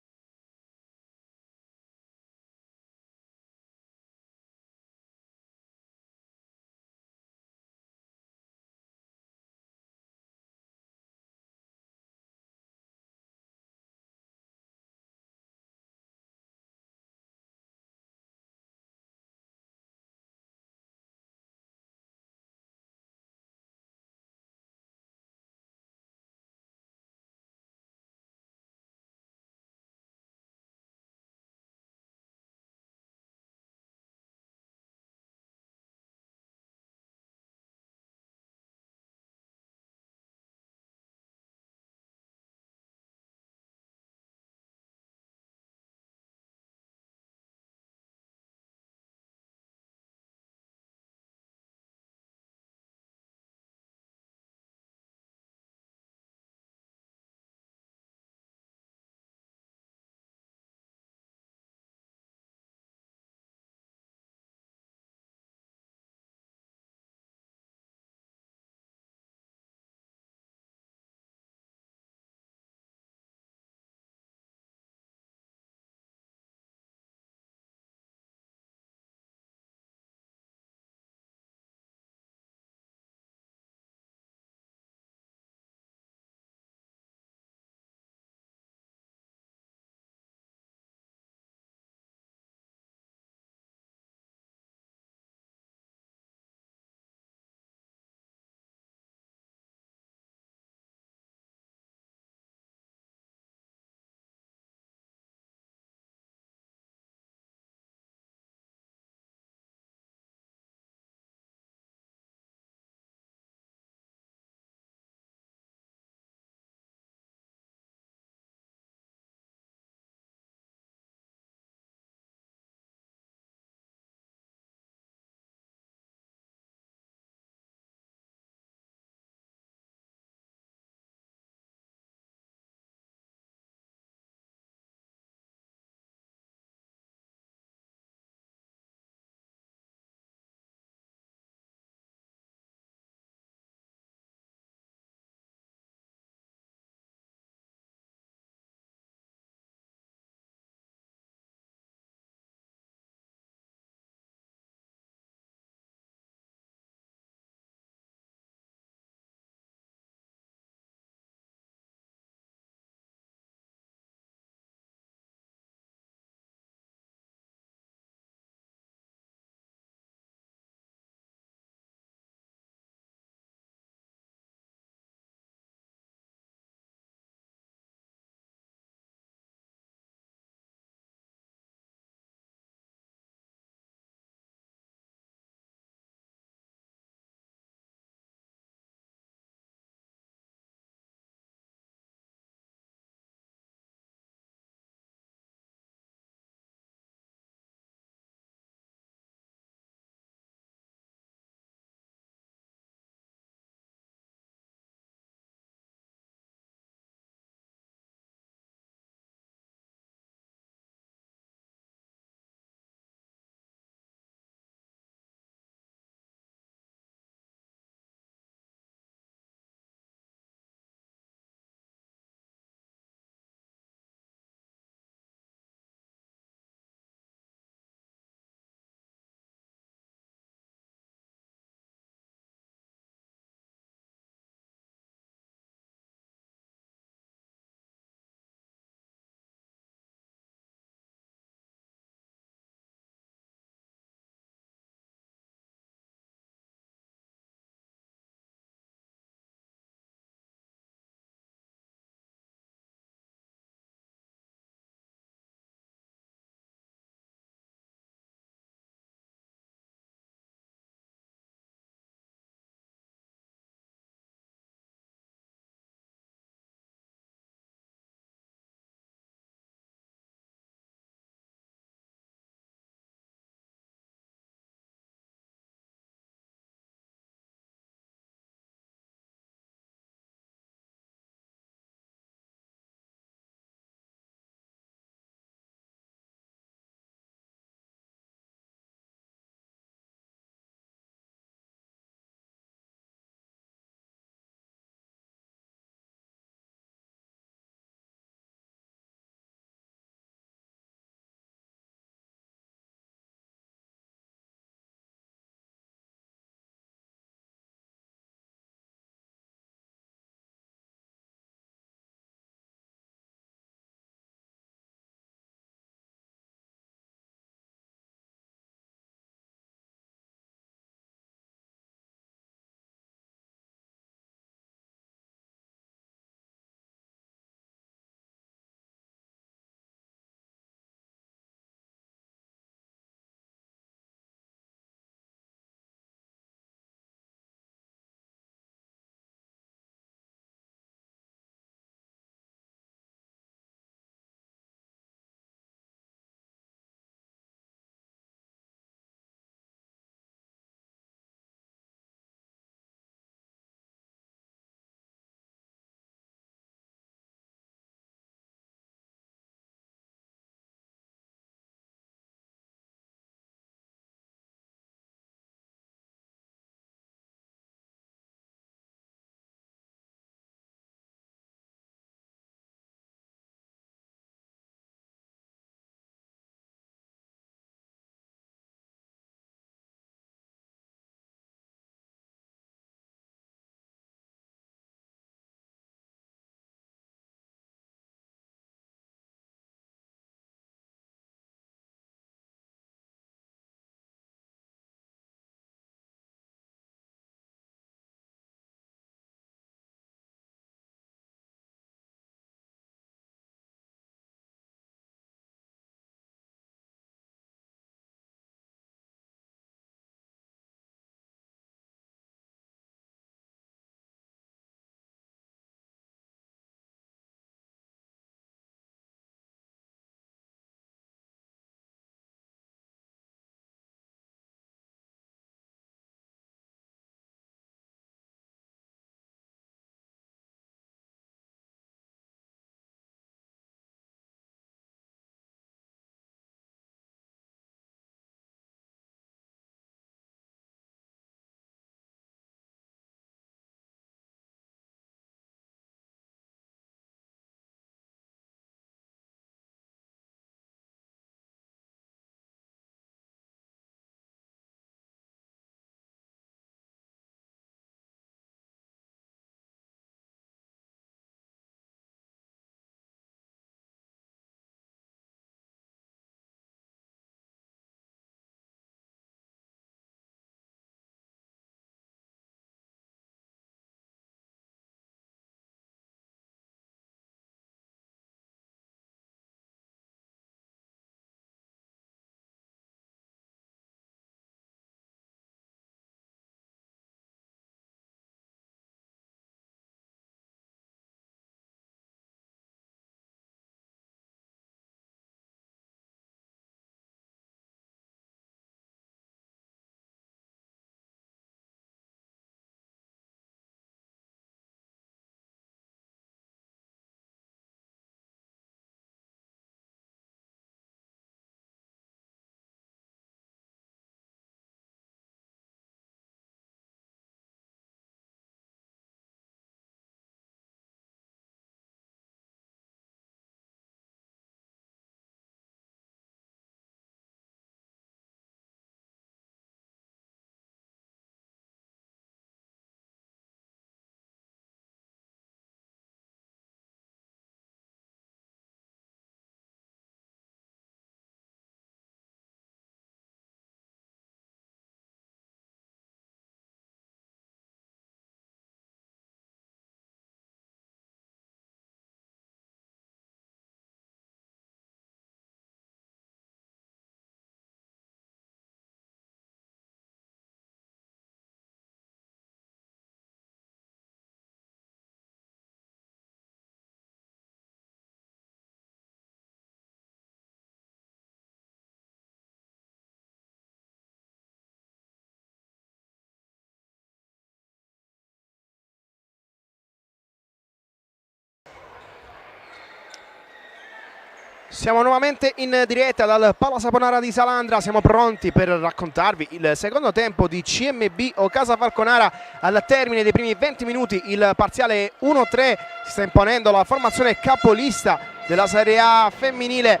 Siamo nuovamente in diretta dal Pala Saponara di Salandra, siamo pronti per raccontarvi il secondo tempo di CMB Ocasa Falconara. Al termine dei primi 20 minuti il parziale 1-3, si sta imponendo la formazione capolista della Serie A femminile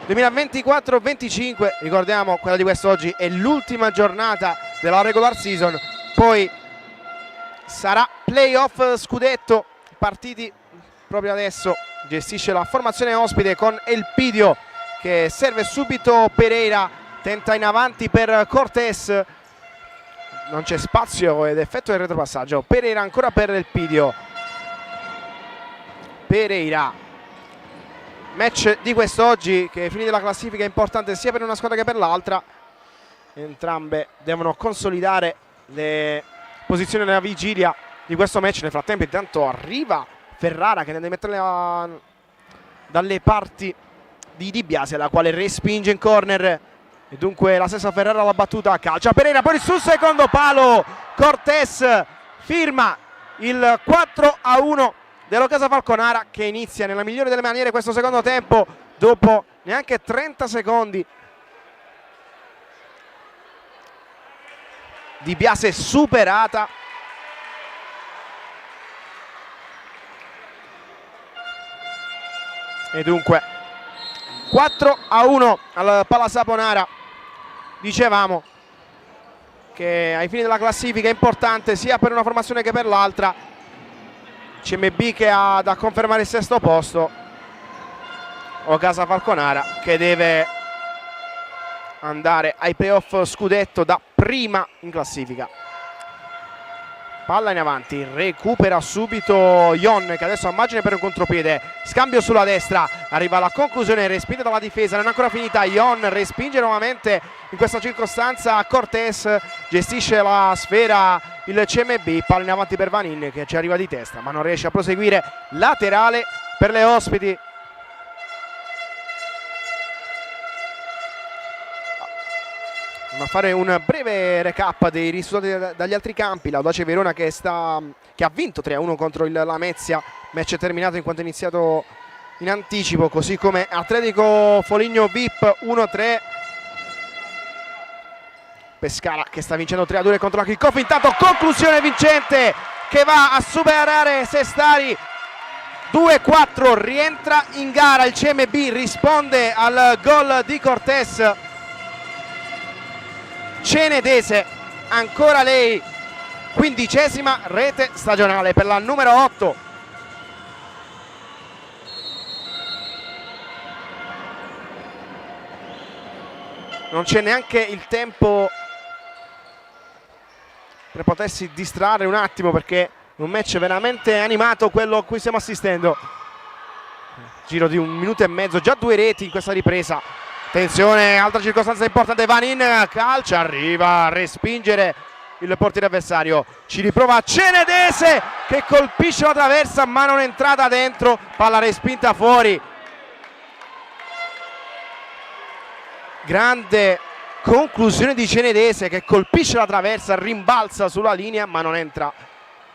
2024-25. Ricordiamo, quella di quest'oggi è l'ultima giornata della regular season, poi sarà playoff scudetto, partiti proprio adesso. Gestisce la formazione ospite con Elpidio che serve subito Pereira, tenta in avanti per Cortés, non c'è spazio ed effetto del retropassaggio. Pereira ancora per Elpidio. Pereira, match di quest'oggi che finita la classifica è importante sia per una squadra che per l'altra, entrambe devono consolidare le posizioni nella vigilia di questo match. Nel frattempo intanto arriva Ferrara che deve metterla dalle parti di Di Biase, la quale respinge in corner e dunque la stessa Ferrara la battuta, calcia Pereira, poi sul secondo palo Cortés firma il 4-1 dell'Ocasa Falconara, che inizia nella migliore delle maniere questo secondo tempo dopo neanche 30 secondi. Di Biase superata. E dunque 4-1 al Pala Saponara. Dicevamo che ai fini della classifica è importante sia per una formazione che per l'altra. CMB che ha da confermare il sesto posto, Ocasa Falconara che deve andare ai playoff scudetto da prima in classifica. Palla in avanti, recupera subito Ion che adesso ha margine per un contropiede, scambio sulla destra, arriva alla conclusione, respinta dalla difesa, non è ancora finita. Ion respinge nuovamente in questa circostanza Cortés, gestisce la sfera il CMB, palla in avanti per Vanin che ci arriva di testa ma non riesce a proseguire, laterale per le ospiti. A fare un breve recap dei risultati dagli altri campi. L'Audace Verona che ha vinto 3-1 contro il Lamezia, match terminato in quanto iniziato in anticipo, così come Atletico Foligno VIP 1-3. Pescara che sta vincendo 3-2 contro la Kickoff, intanto conclusione vincente che va a superare Sestari 2-4, rientra in gara il CMB, risponde al gol di Cortés. Cenedese, ancora lei, 15ª rete stagionale per la numero 8. Non c'è neanche il tempo per potersi distrarre un attimo, perché è un match veramente animato quello a cui stiamo assistendo. Giro di 1 minuto e mezzo, già 2 reti in questa ripresa. Attenzione, altra circostanza importante, Vanin calcia, arriva a respingere il portiere avversario, ci riprova Cenedese che colpisce la traversa ma non è entrata dentro, palla respinta fuori. Grande conclusione di Cenedese che colpisce la traversa, rimbalza sulla linea ma non entra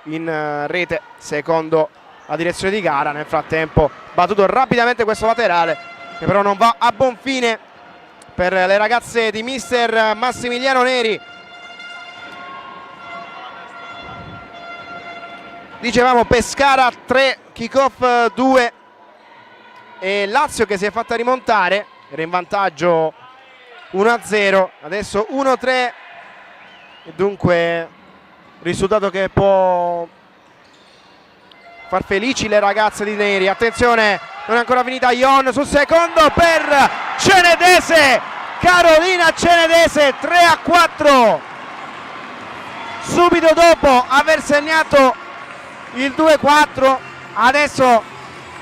in rete secondo la direzione di gara. Nel frattempo battuto rapidamente questo laterale che però non va a buon fine per le ragazze di mister Massimiliano Neri. Dicevamo Pescara 3, Kickoff 2 e Lazio che si è fatta rimontare, era in vantaggio 1-0, adesso 1-3 e dunque risultato che può far felici le ragazze di Neri. Attenzione, non è ancora finita, Ion sul secondo per Cenedese, Carolina Cenedese, 3-4 subito dopo aver segnato il 2-4. Adesso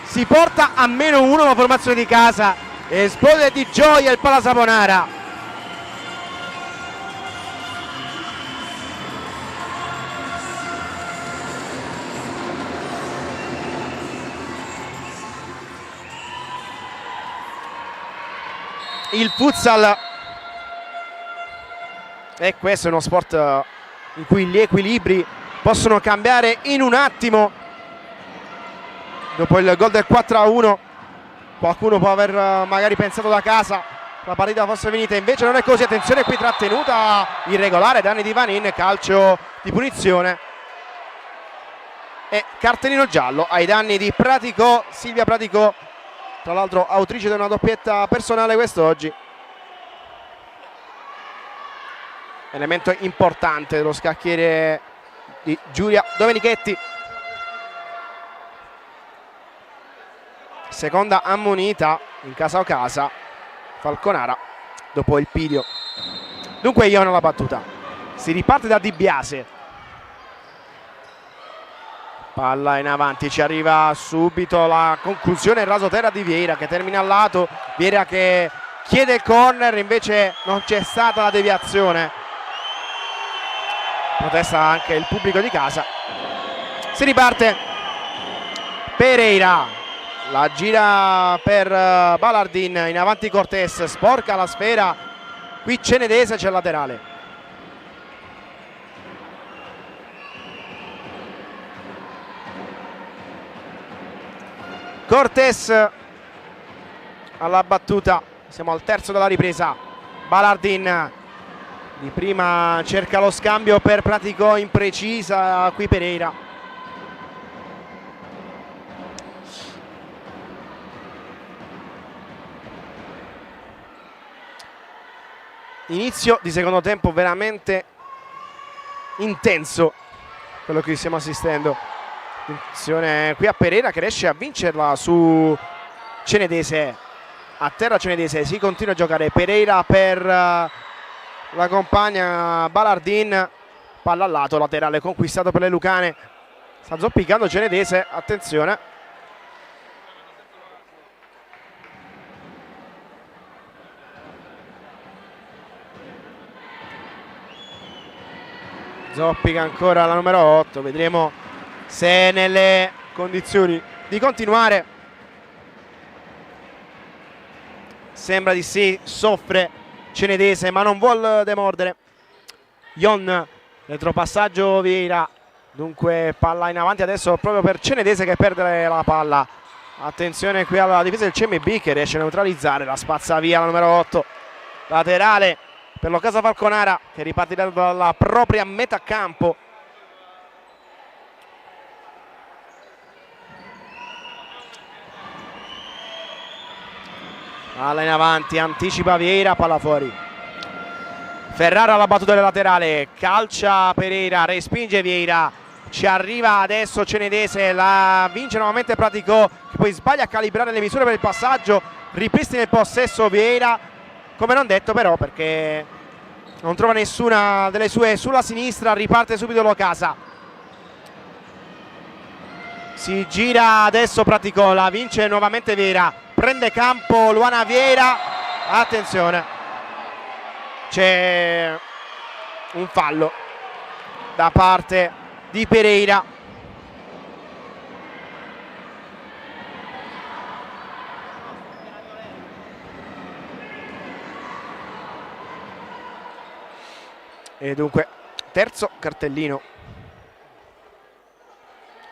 si porta a -1 la formazione di casa e esplode di gioia il Pala Saponara. Il futsal, e questo è uno sport in cui gli equilibri possono cambiare in un attimo. Dopo il gol del 4-1 Qualcuno può aver magari pensato da casa la partita fosse finita, invece non è così. Attenzione qui, trattenuta irregolare, danni di Vanin, calcio di punizione e cartellino giallo ai danni di Praticò, Silvia Praticò, tra l'altro autrice di una doppietta personale quest'oggi. Elemento importante dello scacchiere di Giulia Domenichetti. Seconda ammonita in casa o casa Falconara dopo il pidio. Dunque Iona la battuta, si riparte da Di Biase, palla in avanti, ci arriva subito la conclusione, il rasoterra di Vieira che termina al lato, Vieira che chiede il corner, invece non c'è stata la deviazione, protesta anche il pubblico di casa. Si riparte, Pereira la gira per Balardin, in avanti Cortés, sporca la sfera, qui Cenedese, c'è il laterale. Cortés alla battuta, siamo al terzo della ripresa. Balardin di prima cerca lo scambio per Praticò, imprecisa qui Pereira. Inizio di secondo tempo veramente intenso quello che stiamo assistendo. Attenzione qui a Pereira che riesce a vincerla su Cenedese. A terra Cenedese, si continua a giocare. Pereira per la compagna Balardin, palla al lato, laterale conquistato per le Lucane. Sta zoppicando Cenedese, attenzione. Zoppica ancora la numero 8, vedremo se è nelle condizioni di continuare. Sembra di sì, soffre Cenedese ma non vuol demordere. Ion, retropassaggio Vieira, dunque palla in avanti adesso proprio per Cenedese che perde la palla. Attenzione qui alla difesa del CMB che riesce a neutralizzare, la spazza via la numero 8. Laterale per l'Occasa Falconara che ripartirà dalla propria metà campo. Palla in avanti, anticipa Vieira, palla fuori. Ferrara alla battuta del laterale, calcia Pereira, respinge Vieira, ci arriva adesso Cenedese, la vince nuovamente Praticò che poi sbaglia a calibrare le misure per il passaggio, ripristina il possesso Vieira, come non detto però perché non trova nessuna delle sue sulla sinistra, riparte subito l'Occasa. Si gira adesso Praticò, la vince nuovamente Vieira, prende campo Luana Vieira, attenzione, c'è un fallo da parte di Pereira. E dunque terzo cartellino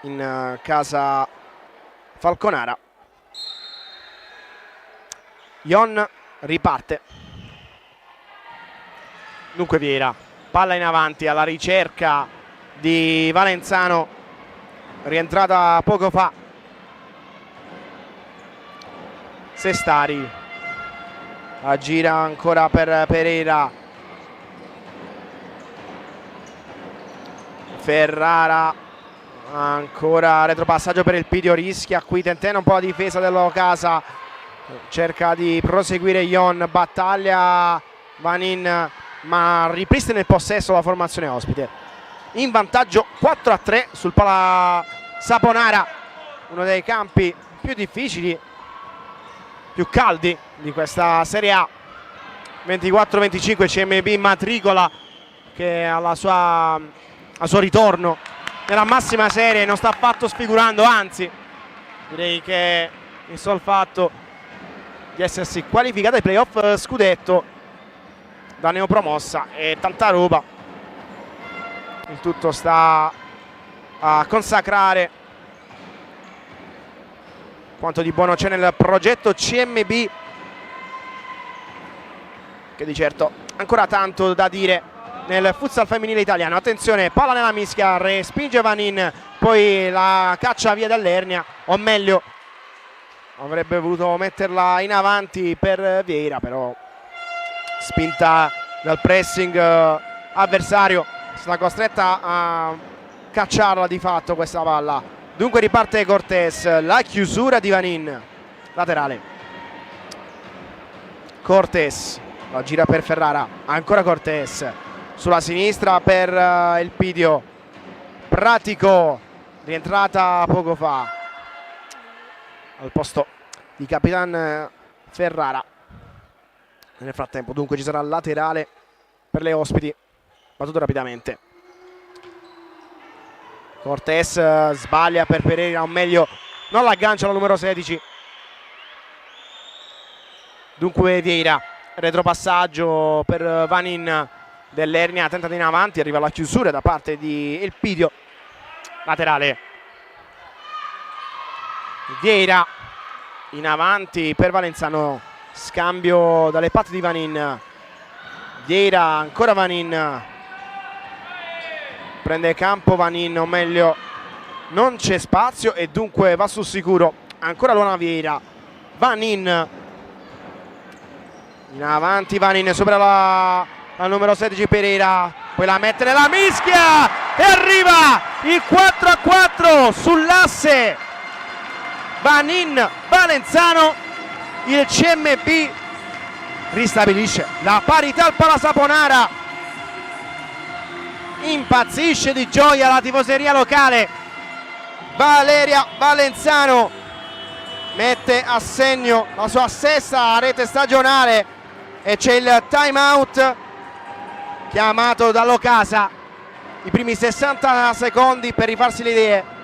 in casa Falconara. Ion riparte, dunque Vieira, palla in avanti alla ricerca di Valenzano, rientrata poco fa. Sestari aggira ancora per Pereira, Ferrara ancora retropassaggio per il Pidio, rischia qui tentena un po' la difesa dell'Occasa, cerca di proseguire Ion, battaglia Vanin ma ripristina il possesso la formazione ospite, in vantaggio 4-3 sul Pala Saponara, uno dei campi più difficili, più caldi di questa Serie A. 24-25 CMB Matricola che al suo ritorno nella massima serie non sta affatto sfigurando, anzi direi che il sol fatto di essersi qualificata ai playoff scudetto da neopromossa e tanta roba, il tutto sta a consacrare quanto di buono c'è nel progetto CMB, che di certo ancora tanto da dire nel futsal femminile italiano. Attenzione, palla nella mischia, respinge Vanin, poi la caccia via dall'Ernia, o meglio avrebbe voluto metterla in avanti per Vieira, però spinta dal pressing avversario è stata costretta a cacciarla di fatto questa palla. Dunque riparte Cortés, la chiusura di Vanin, laterale. Cortés la gira per Ferrara, ancora Cortés sulla sinistra per il Pidio. Pratico, rientrata poco fa al posto di Capitan Ferrara. Nel frattempo dunque ci sarà laterale per le ospiti, battuto rapidamente. Cortés sbaglia per Pereira, o meglio non l'aggancia la numero 16. Dunque Vieira, retropassaggio per Vanin dell'Ernia, tenta di in avanti, arriva la chiusura da parte di Elpidio, laterale. Vieira in avanti per Valenzano, scambio dalle patte di Vanin. Vieira, ancora Vanin, prende campo Vanin, o meglio non c'è spazio e dunque va sul sicuro. Ancora Luana Vieira, Vanin in avanti, Vanin sopra la numero 16 Pereira, poi la mette nella mischia e arriva il 4-4 sull'asse. Vanin Valenzano, il CMB ristabilisce la parità al Palasaponara. Impazzisce di gioia la tifoseria locale. Valeria Valenzano mette a segno la sua sesta rete stagionale e c'è il time out chiamato dall'Ocasa. I primi 60 secondi per rifarsi le idee.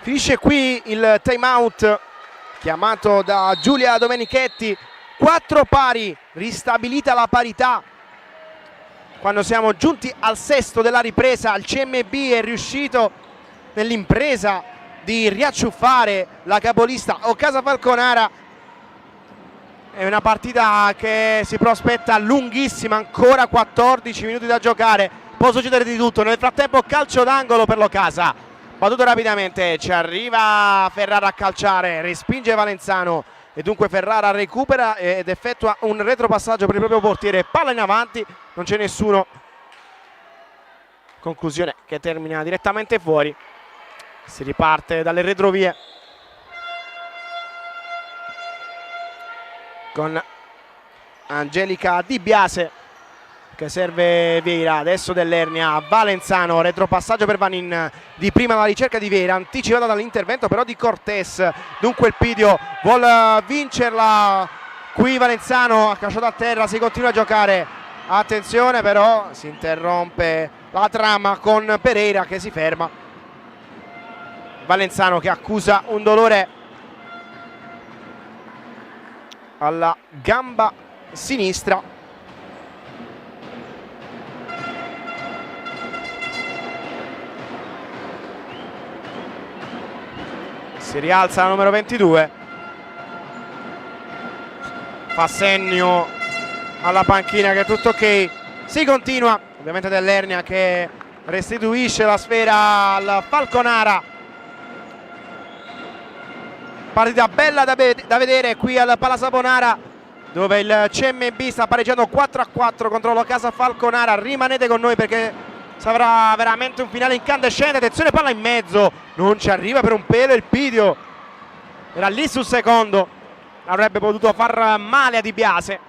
Finisce qui il time out chiamato da Giulia Domenichetti. 4 pari, ristabilita la parità. Quando siamo giunti al sesto della ripresa, il CMB è riuscito nell'impresa di riacciuffare la capolista Ocasa Falconara. È una partita che si prospetta lunghissima, ancora 14 minuti da giocare, può succedere di tutto. Nel frattempo calcio d'angolo per l'Ocasa, battuto rapidamente, ci arriva Ferrara a calciare, respinge Valenzano e dunque Ferrara recupera ed effettua un retropassaggio per il proprio portiere, palla in avanti, non c'è nessuno, conclusione che termina direttamente fuori. Si riparte dalle retrovie con Angelica Di Biase che serve Vieira, adesso dell'Ernia, Valenzano, retropassaggio per Vanin, di prima la ricerca di Vieira, anticipata dall'intervento però di Cortés. Dunque il Pidio vuole vincerla, qui Valenzano ha cacciato a terra, si continua a giocare, attenzione però si interrompe la trama con Pereira che si ferma. Valenzano che accusa un dolore alla gamba sinistra. Si rialza la numero 22, fa segno alla panchina che è tutto ok. Si continua, ovviamente dell'Ernia che restituisce la sfera al Falconara. Partita bella da vedere qui al Palasaponara, dove il CMB sta pareggiando 4-4 contro l'Ocasa Falconara. Rimanete con noi perché sarà veramente un finale incandescente. Attenzione, palla in mezzo, non ci arriva per un pelo il Pidio, era lì sul secondo, avrebbe potuto far male a Di Biase.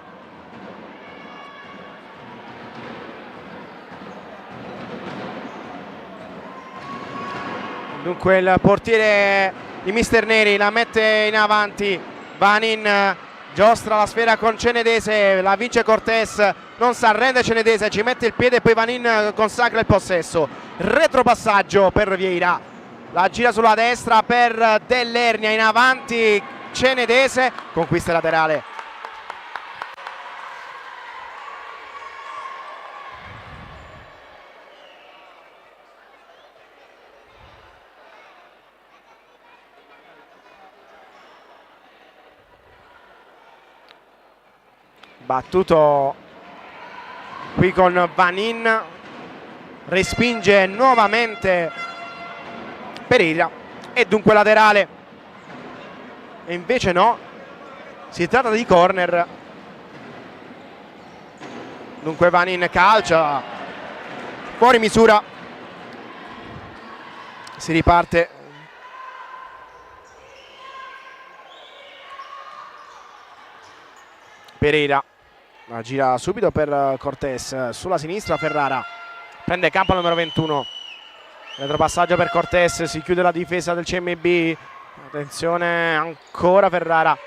Dunque il portiere di Mister Neri la mette in avanti, Vanin giostra la sfera con Cenedese, la vince Cortés, non si arrende Cenedese, ci mette il piede e poi Vanin consacra il possesso. Retropassaggio per Vieira, la gira sulla destra per Dell'Ernia, in avanti Cenedese, conquista laterale. Battuto qui con Vanin, respinge nuovamente Pereira e dunque laterale. E invece no, si tratta di corner. Dunque Vanin calcia fuori misura, si riparte. Pereira la gira subito per Cortés, sulla sinistra Ferrara, prende campo il numero 21, retropassaggio per Cortés, si chiude la difesa del CMB, attenzione ancora Ferrara,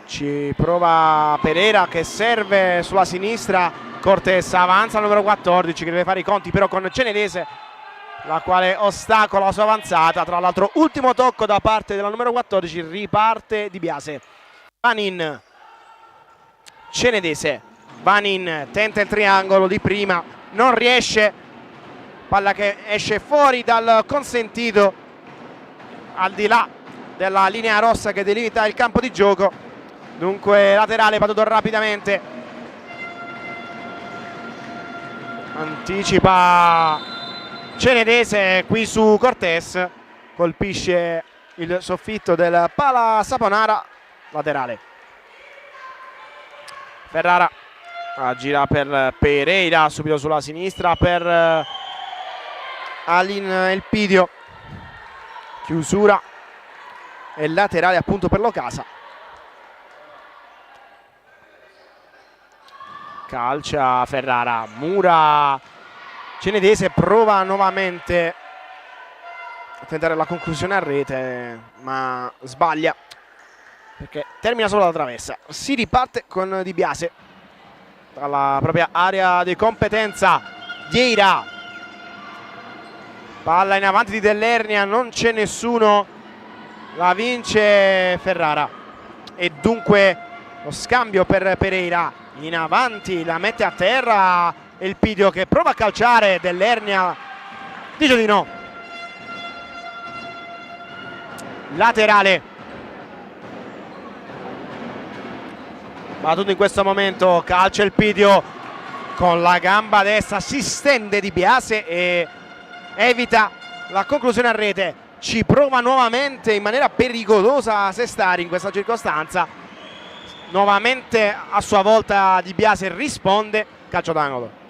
ci prova Pereira che serve sulla sinistra, Cortés avanza al numero 14 che deve fare i conti però con Cenedese, la quale ostacola la sua avanzata. Tra l'altro ultimo tocco da parte della numero 14, riparte Di Biase. Vanin, Cenedese, Vanin tenta il triangolo di prima, non riesce, palla che esce fuori dal consentito, al di là della linea rossa che delimita il campo di gioco. Dunque laterale battuto rapidamente, anticipa Cenedese qui su Cortés, colpisce il soffitto del pala Saponara, laterale. Ferrara gira per Pereira, subito sulla sinistra per Alin Elpidio, chiusura e laterale appunto per Locasa. Calcia Ferrara, mura Cenedese, prova nuovamente a tentare la conclusione a rete ma sbaglia perché termina solo la traversa. Si riparte con Di Biase dalla propria area di competenza. Vieira, palla in avanti di Dell'Ernia, non c'è nessuno, la vince Ferrara e dunque lo scambio per Pereira, in avanti la mette a terra Elpidio che prova a calciare, Dell'Ernia dice di no, laterale. Battuto in questo momento, calcia Elpidio con la gamba destra, si stende Di Biase e evita la conclusione a rete. Ci prova nuovamente in maniera pericolosa Sestari in questa circostanza, nuovamente a sua volta Di Biase risponde, calcio d'angolo.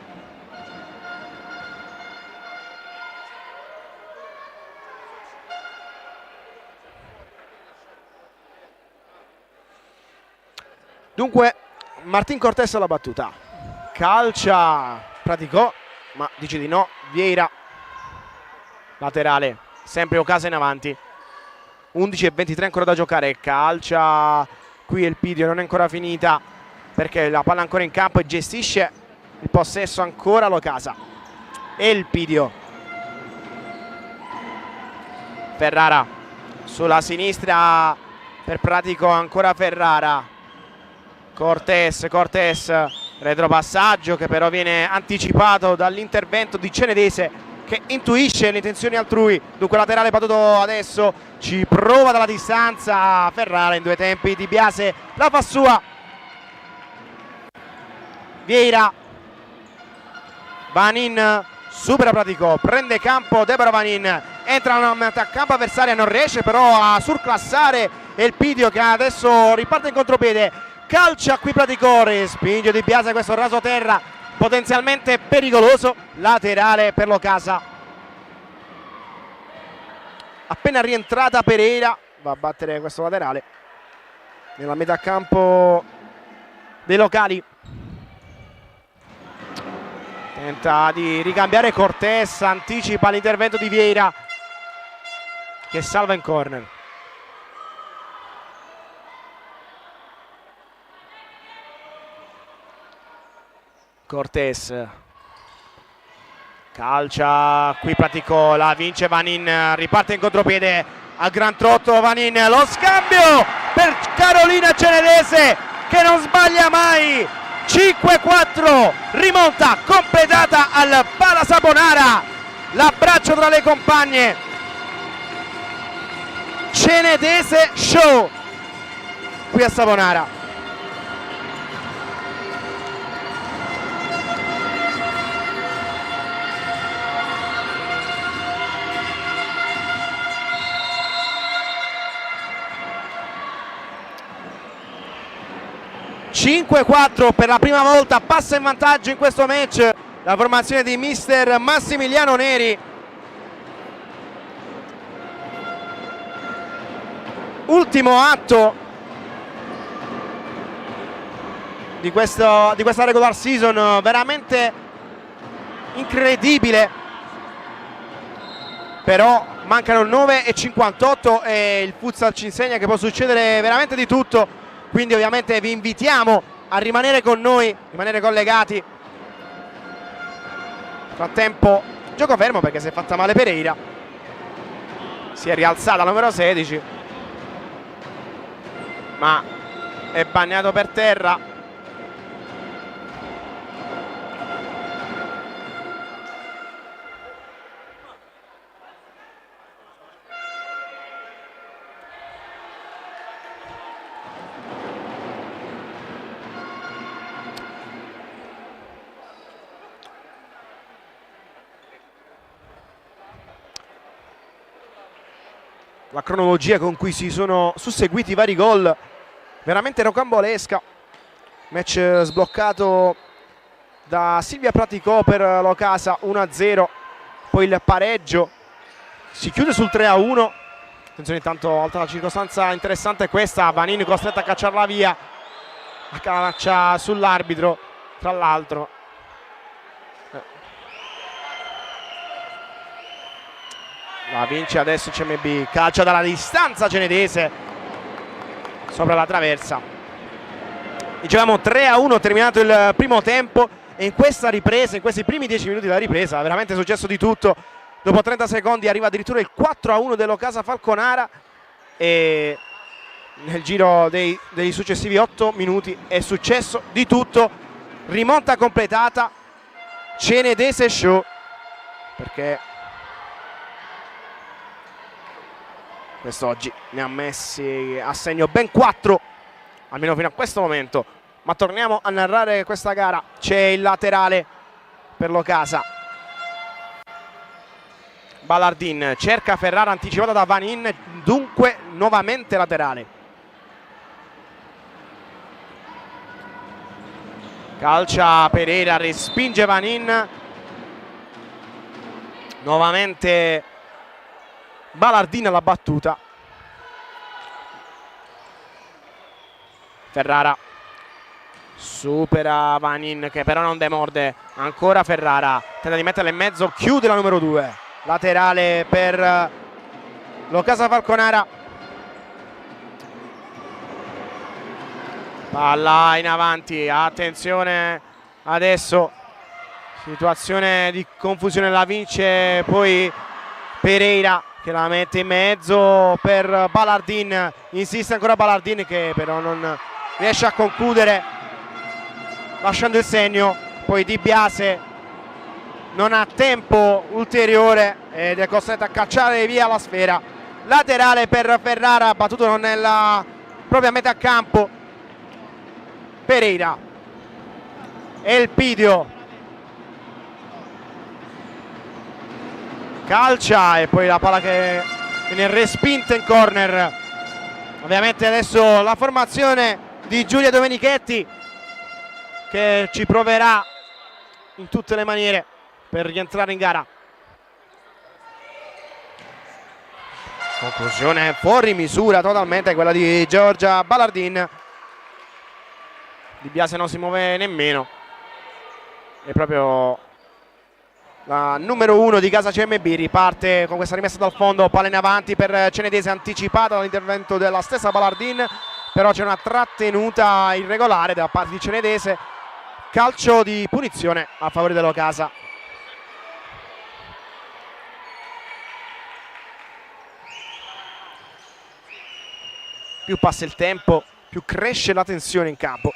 Dunque Martin Cortés alla battuta, calcia Praticò ma dice di no Vieira, laterale, sempre Ocasa in avanti, 11:23 ancora da giocare, calcia qui Elpidio, non è ancora finita perché la palla è ancora in campo e gestisce il possesso ancora Locasa. Elpidio, Ferrara sulla sinistra per Praticò, ancora Ferrara, Cortés, retropassaggio che però viene anticipato dall'intervento di Cenedese che intuisce le intenzioni altrui. Dunque laterale battuto adesso, ci prova dalla distanza Ferrara in due tempi, Di Biase la fa sua. Vieira, Vanin supera Praticò, prende campo Deborah Vanin, entra nella metà campo avversaria, non riesce però a surclassare Elpidio che adesso riparte in contropiede, calcia qui Praticò, respinge Di Biase questo raso terra, potenzialmente pericoloso. Laterale per l'Ocasa. Appena rientrata Pereira va a battere questo laterale nella metà campo dei locali. Tenta di ricambiare Cortés, anticipa l'intervento di Vieira che salva in corner. Cortés calcia, qui praticò, la vince Vanin, riparte in contropiede a gran trotto Vanin, lo scambio per Carolina Cenedese che non sbaglia mai. 5-4, rimonta completata al Pala Saponara, l'abbraccio tra le compagne. Cenedese show qui a Saponara. Per la prima volta passa in vantaggio in questo match la formazione di mister Massimiliano Neri. Ultimo atto di questa regular season, veramente incredibile, però mancano 9:58 e il futsal ci insegna che può succedere veramente di tutto. Quindi ovviamente vi invitiamo a rimanere con noi, rimanere collegati. Frattempo gioco fermo perché si è fatta male Pereira. Si è rialzata la numero 16, ma è bagnato per terra. La cronologia con cui si sono susseguiti i vari gol veramente rocambolesca. Match sbloccato da Silvia Praticò per l'Ocasa, 1-0, poi il pareggio, si chiude sul 3-1. Attenzione, intanto altra circostanza interessante è questa, Vanin costretto a cacciarla via, a caccia sull'arbitro tra l'altro. La vince adesso CMB, calcia dalla distanza Cenedese sopra la traversa. Dicevamo 3-1 terminato il primo tempo e in questa ripresa, in questi primi 10 minuti della ripresa, veramente è successo di tutto. Dopo 30 secondi arriva addirittura il 4-1 dell'Ocasa Falconara e nel giro dei successivi 8 minuti è successo di tutto. Rimonta completata, Cenedese show, perché quest'oggi ne ha messi a segno ben 4, almeno fino a questo momento. Ma torniamo a narrare questa gara. C'è il laterale per l'Ocasa. Ballardin cerca Ferrara, anticipata da Vanin, dunque nuovamente laterale. Calcia Pereira, respinge Vanin. Nuovamente Ballardin alla battuta. Ferrara supera Vanin che però non demorde. Ancora Ferrara tenta di metterla in mezzo, chiude la numero 2. Laterale per l'Ocasa Falconara. Palla in avanti, attenzione adesso, situazione di confusione, la vince poi Pereira che la mette in mezzo per Ballardin. Insiste ancora Ballardin che però non riesce a concludere, lasciando il segno. Poi Di Biase non ha tempo ulteriore ed è costretto a cacciare via la sfera. Laterale per Ferrara, battuto nella propria metà campo. Pereira, Elpidio calcia e poi la palla che viene respinta in corner. Ovviamente adesso la formazione di Giulia Domenichetti che ci proverà in tutte le maniere per rientrare in gara. Conclusione fuori misura totalmente quella di Giorgia Ballardin. Di Biase non si muove nemmeno. È proprio la numero 1 di casa CMB. Riparte con questa rimessa dal fondo, palla in avanti per Cenedese, anticipata dall'intervento della stessa Ballardin, però c'è una trattenuta irregolare da parte di Cenedese. Calcio di punizione a favore dell'Ocasa. Più passa il tempo, più cresce la tensione in campo.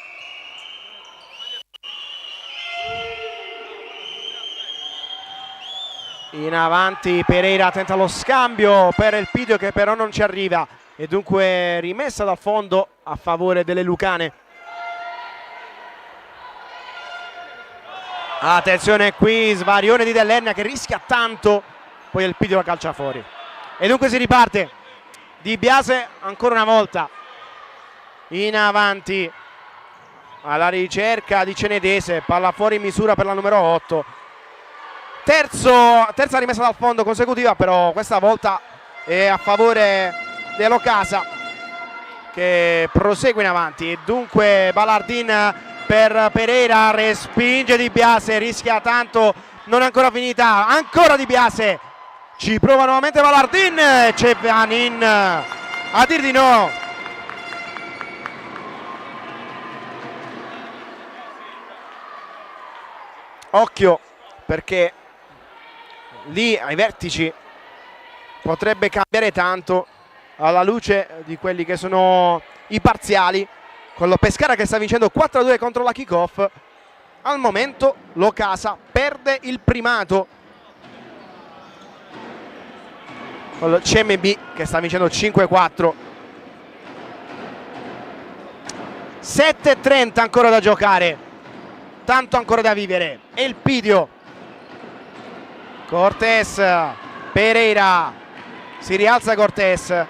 In avanti Pereira tenta lo scambio per Elpidio, che però non ci arriva, e dunque rimessa dal fondo a favore delle Lucane. Attenzione qui, svarione di Dell'Ernia che rischia tanto, poi Elpidio la calcia fuori. E dunque si riparte. Di Biase ancora una volta in avanti alla ricerca di Cenedese, palla fuori misura per la numero 8. Terza rimessa dal fondo consecutiva, però questa volta è a favore dell'Ocasa, che prosegue in avanti. E dunque Ballardin per Pereira, respinge Di Biase, rischia tanto, non è ancora finita, ancora Di Biase, ci prova nuovamente Ballardin, c'è Vanin a dir di no. Occhio, perché lì ai vertici potrebbe cambiare tanto alla luce di quelli che sono i parziali, con lo Pescara che sta vincendo 4-2 contro la Kickoff. Al momento l'Ocasa perde il primato con il CMB che sta vincendo 5-4. 7:30 ancora da giocare, tanto ancora da vivere. Elpidio, Cortés, Pereira, si rialza Cortés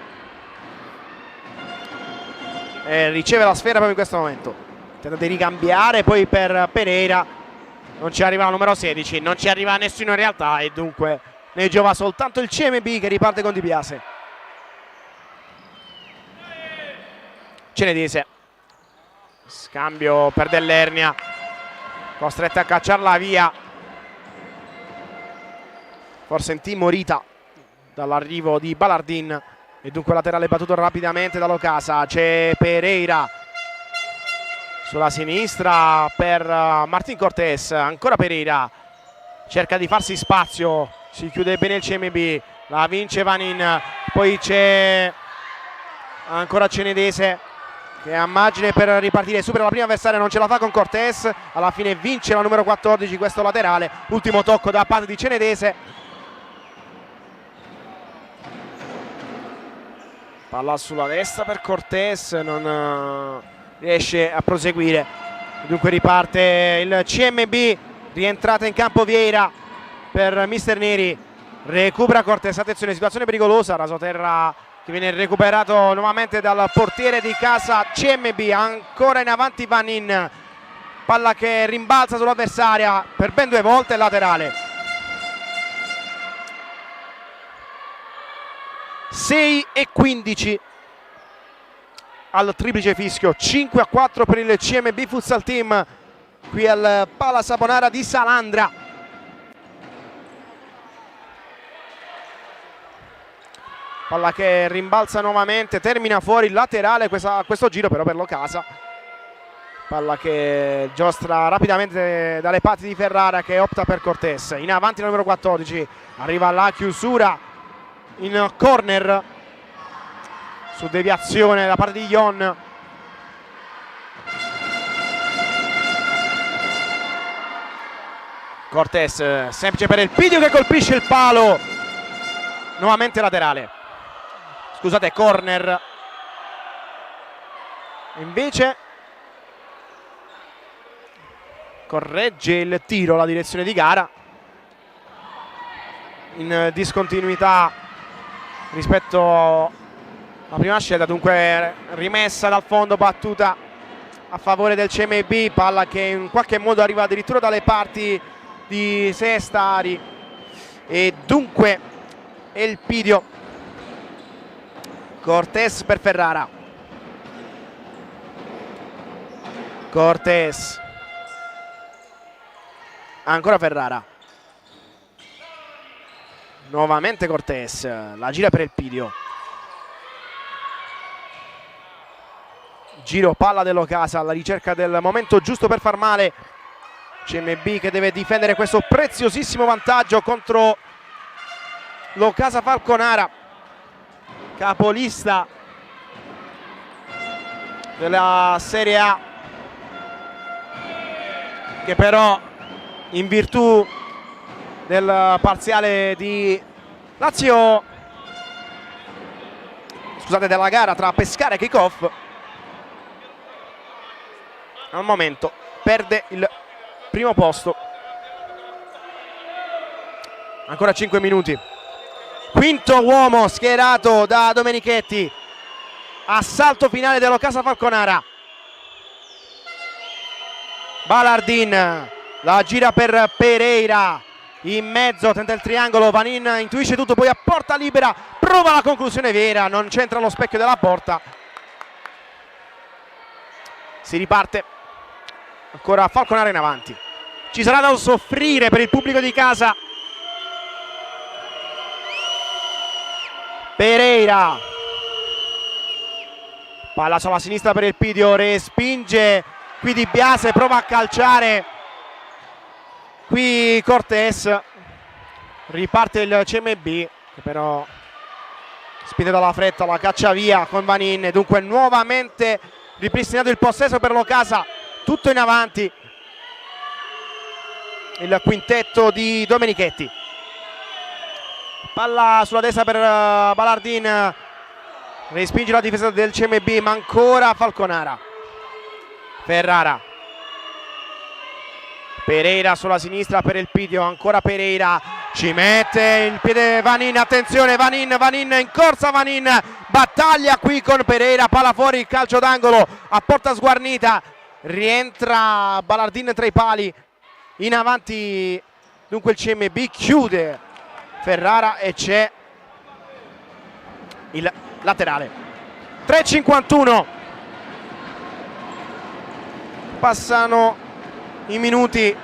e riceve la sfera proprio in questo momento. Tenta di ricambiare poi per Pereira, non ci arriva la numero 16, non ci arriva nessuno in realtà, e dunque ne giova soltanto il CMB che riparte con Di Biase. Cenedese, scambio per Dell'Ernia, costretta a cacciarla via, forse intimorita dall'arrivo di Ballardin, e dunque laterale battuto rapidamente dall'Ocasa. C'è Pereira sulla sinistra per Martin Cortés, ancora Pereira, cerca di farsi spazio, si chiude bene il CMB, la vince Vanin, poi c'è ancora Cenedese che ha margine per ripartire, supera la prima avversaria, non ce la fa con Cortés, alla fine vince la numero 14 questo laterale. Ultimo tocco da parte di Cenedese, palla sulla destra per Cortés, non riesce a proseguire, dunque riparte il CMB. Rientrata in campo Vieira per Mister Neri, recupera Cortés, attenzione, situazione pericolosa, rasoterra che viene recuperato nuovamente dal portiere di casa CMB. Ancora in avanti Vanin, palla che rimbalza sull'avversaria per ben 2 volte, laterale. 6:15 al triplice fischio, 5-4 per il CMB Futsal Team qui al Pala Saponara di Salandra. Palla che rimbalza nuovamente, termina fuori, laterale questo giro però per l'Ocasa. Palla che giostra rapidamente dalle parti di Ferrara, che opta per Cortés. In avanti la numero 14, arriva la chiusura in corner su deviazione da parte di Ion. Cortés, semplice per Elpidio che colpisce il palo, nuovamente laterale, scusate, corner. Invece corregge il tiro la direzione di gara, in discontinuità rispetto alla prima scelta, dunque rimessa dal fondo, battuta a favore del CMB, palla che in qualche modo arriva addirittura dalle parti di Sestari e dunque Elpidio. Cortés per Ferrara. Cortés. Ancora Ferrara. Nuovamente Cortés. La gira per Elpidio. Giro palla dell'Ocasa alla ricerca del momento giusto per far male. CMB che deve difendere questo preziosissimo vantaggio contro l'Ocasa Falconara, capolista della Serie A, che però in virtù del parziale di Lazio, scusate, della gara tra Pescara e Kickoff, al momento perde il primo posto. Ancora 5 minuti. Quinto uomo schierato da Domenichetti. Assalto finale dell'Ocasa Falconara. Balardin la gira per Pereira. In mezzo tenta il triangolo. Vanin intuisce tutto, poi a porta libera prova la conclusione Vieira. Non c'entra lo specchio della porta. Si riparte. Ancora Falconara in avanti. Ci sarà da soffrire per il pubblico di casa. Pereira. Palla sulla sinistra per Elpidio. Respinge qui Di Biase. Prova a calciare qui Cortés. Riparte il CMB che però, spinto dalla fretta, la caccia via con Vanin. Dunque nuovamente ripristinato il possesso per l'Ocasa. Tutto in avanti il quintetto di Domenichetti. Palla sulla destra per Balardin. Respinge la difesa del CMB, ma ancora Falconara. Ferrara. Pereira sulla sinistra per Elpidio. Ancora Pereira. Ci mette il piede Vanin. Attenzione, Vanin in corsa. Vanin battaglia qui con Pereira. Palla fuori, calcio d'angolo a porta sguarnita. Rientra Balardin tra i pali. In avanti dunque il CMB, chiude Ferrara e c'è il laterale. 3:51. Passano i minuti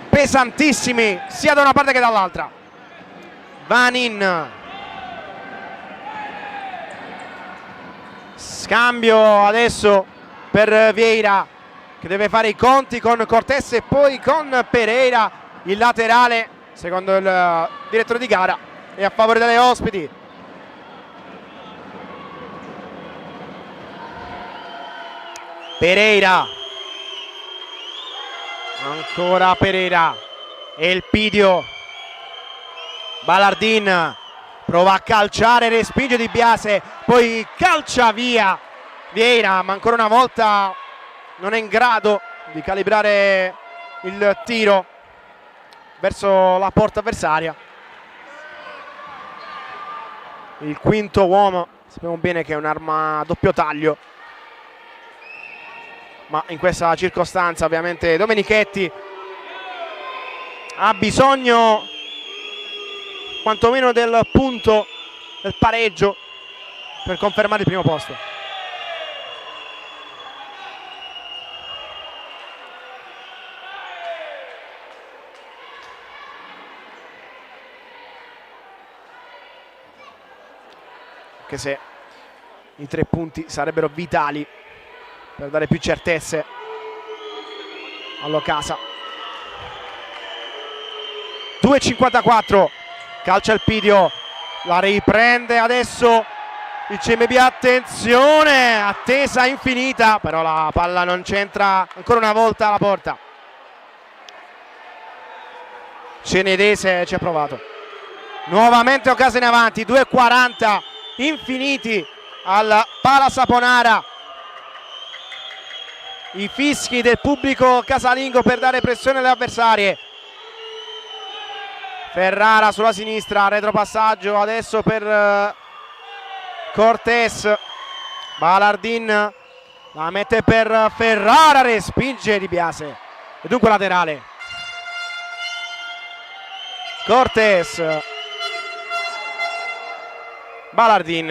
pesantissimi sia da una parte che dall'altra. Vanin. Scambio adesso per Vieira, che deve fare i conti con Cortés e poi con Pereira. Il laterale, secondo il direttore di gara, è a favore delle ospiti. Pereira. Ancora Pereira. Elpidio. Balardin prova a calciare, respinge Di Biase, poi calcia via Vieira, ma ancora una volta non è in grado di calibrare il tiro verso la porta avversaria. Il quinto uomo, sappiamo bene che è un'arma a doppio taglio, ma in questa circostanza ovviamente Domenichetti ha bisogno quantomeno del punto, del pareggio, per confermare il primo posto. Anche se i 3 punti sarebbero vitali per dare più certezze all'Ocasa. 2:54. Calcia Elpidio, la riprende adesso il CMB. Attenzione, attesa infinita, però la palla non c'entra ancora una volta alla porta. Cenedese ci ha provato. Nuovamente Ocasa in avanti. 2:40 infiniti al Pala Saponara. I fischi del pubblico casalingo per dare pressione alle avversarie. Ferrara sulla sinistra, retropassaggio adesso per Cortés. Balardin la mette per Ferrara, respinge Di Biase e dunque laterale. Cortés, Balardin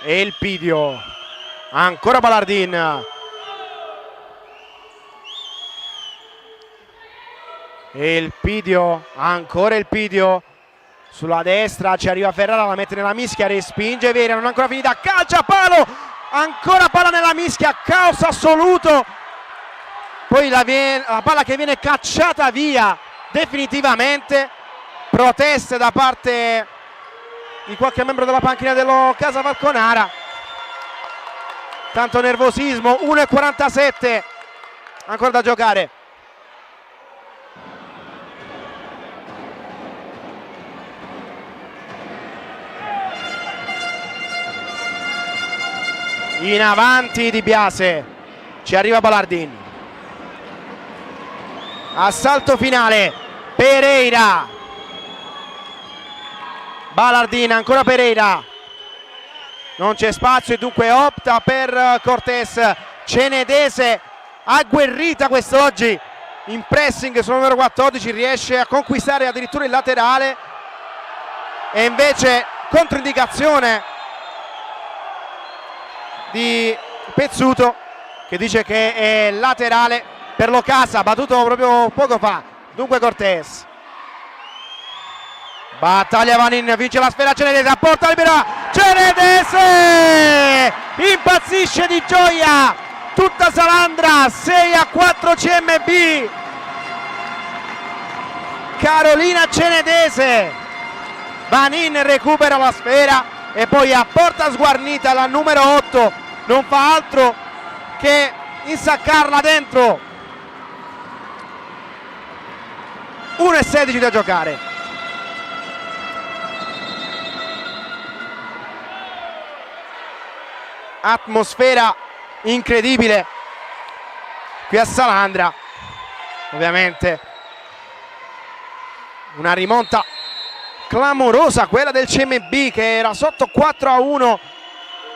e il Pidio, ancora Balardin, e il Pidio, ancora il Pidio sulla destra, ci arriva Ferrara, la mette nella mischia, respinge Vera, non è ancora finita, calcia palo, ancora palla nella mischia, caos assoluto, poi la palla che viene cacciata via definitivamente, proteste da parte di qualche membro della panchina dello Casa Falconara, tanto nervosismo. 1:47 ancora da giocare. In avanti Di Biase, ci arriva Balardin, assalto finale, Pereira, Balardin, ancora Pereira, non c'è spazio e dunque opta per Cortés. Cenedese agguerrita quest'oggi in pressing sul numero 14, riesce a conquistare addirittura il laterale e invece controindicazione di Pezzuto che dice che è laterale per l'Ocasa, battuto proprio poco fa. Dunque Cortés, battaglia Vanin, vince la sfera Cenedese, a porta libera Cenedese, impazzisce di gioia tutta Salandra. 6-4 CMB, Carolina Cenedese, Vanin recupera la sfera e poi a porta sguarnita la numero 8 non fa altro che insaccarla dentro. 1:16 da giocare. Atmosfera incredibile qui a Salandra, ovviamente una rimonta clamorosa quella del CMB che era sotto 4-1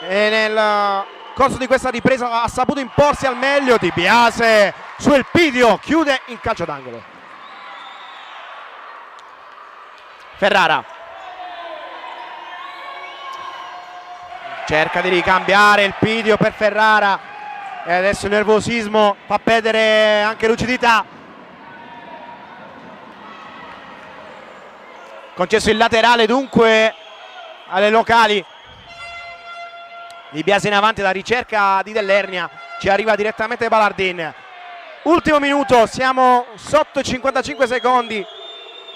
e nel corso di questa ripresa ha saputo imporsi al meglio. Di Biase su Elpidio chiude in calcio d'angolo. Ferrara cerca di ricambiare Elpidio per Ferrara e adesso il nervosismo fa perdere anche lucidità. Concesso il laterale dunque alle locali. Di Biase in avanti, la ricerca di Dell'Ernia, ci arriva direttamente Balardin. Ultimo minuto, siamo sotto i 55 secondi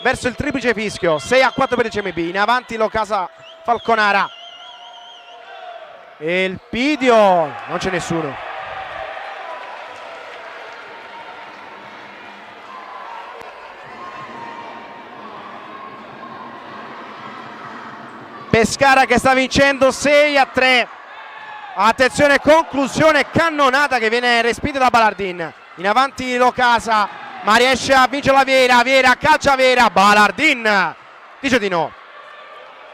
verso il triplice fischio. 6-4 per il CMB, in avanti lo Casa Falconara. E il Pidio, non c'è nessuno. Pescara che sta vincendo 6-3. Attenzione, conclusione cannonata che viene respinta da Balardin. In avanti lo Casa, ma riesce a vincere la Viera. Viera calcia Vera, Balardin dice di no.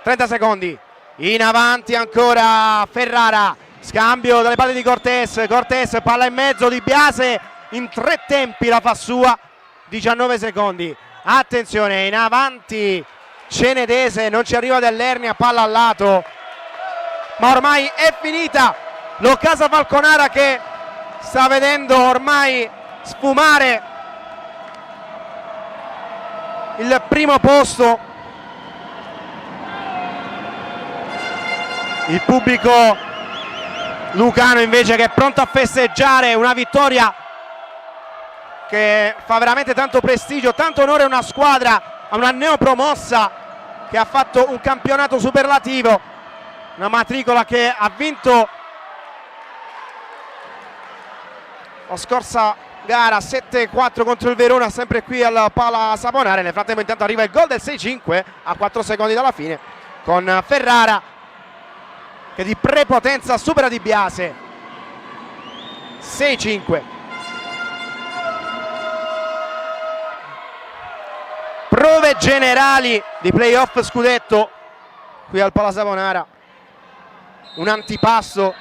30 secondi. In avanti ancora Ferrara, scambio dalle palle di Cortés. Cortés, palla in mezzo, Di Biase in 3 tempi la fa sua. 19 secondi. Attenzione, in avanti Cenedese, non ci arriva Dell'Ernia, palla al lato, ma ormai è finita. Lo Casa Falconara che sta vedendo ormai sfumare il primo posto. Il pubblico lucano invece che è pronto a festeggiare una vittoria che fa veramente tanto prestigio, tanto onore a una squadra, a una neopromossa che ha fatto un campionato superlativo, una matricola che ha vinto la scorsa gara 7-4 contro il Verona, sempre qui al Pala Saponare. Nel frattempo intanto arriva il gol del 6-5 a 4 secondi dalla fine, con Ferrara che di prepotenza supera Di Biase. 6-5. Prove generali di playoff scudetto qui al Pala Saponara, un antipasto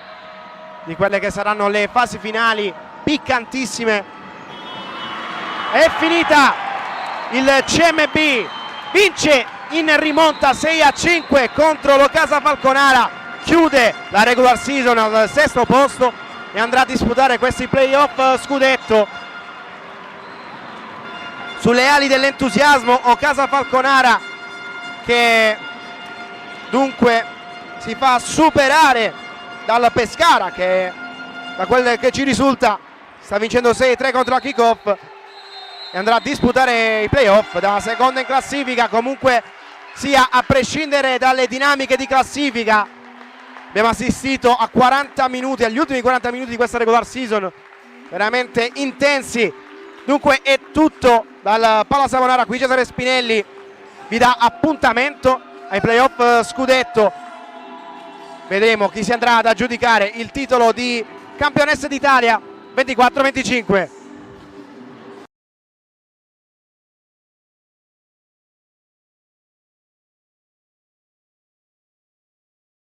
di quelle che saranno le fasi finali piccantissime. È finita, il CMB vince in rimonta 6-5 contro lo Casa Falconara, chiude la regular season al 6° posto e andrà a disputare questi playoff scudetto. Sulle ali dell'entusiasmo o Casa Falconara che dunque si fa superare dal Pescara, che da quel che ci risulta sta vincendo 6-3 contro la Kickoff e andrà a disputare i playoff da seconda in classifica. Comunque sia, a prescindere dalle dinamiche di classifica, abbiamo assistito a 40 minuti, agli ultimi 40 minuti di questa regular season veramente intensi. Dunque è tutto dal Palla Savonara. Qui Cesare Spinelli vi dà appuntamento ai playoff scudetto. Vedremo chi si andrà ad aggiudicare il titolo di campionessa d'Italia 24-25.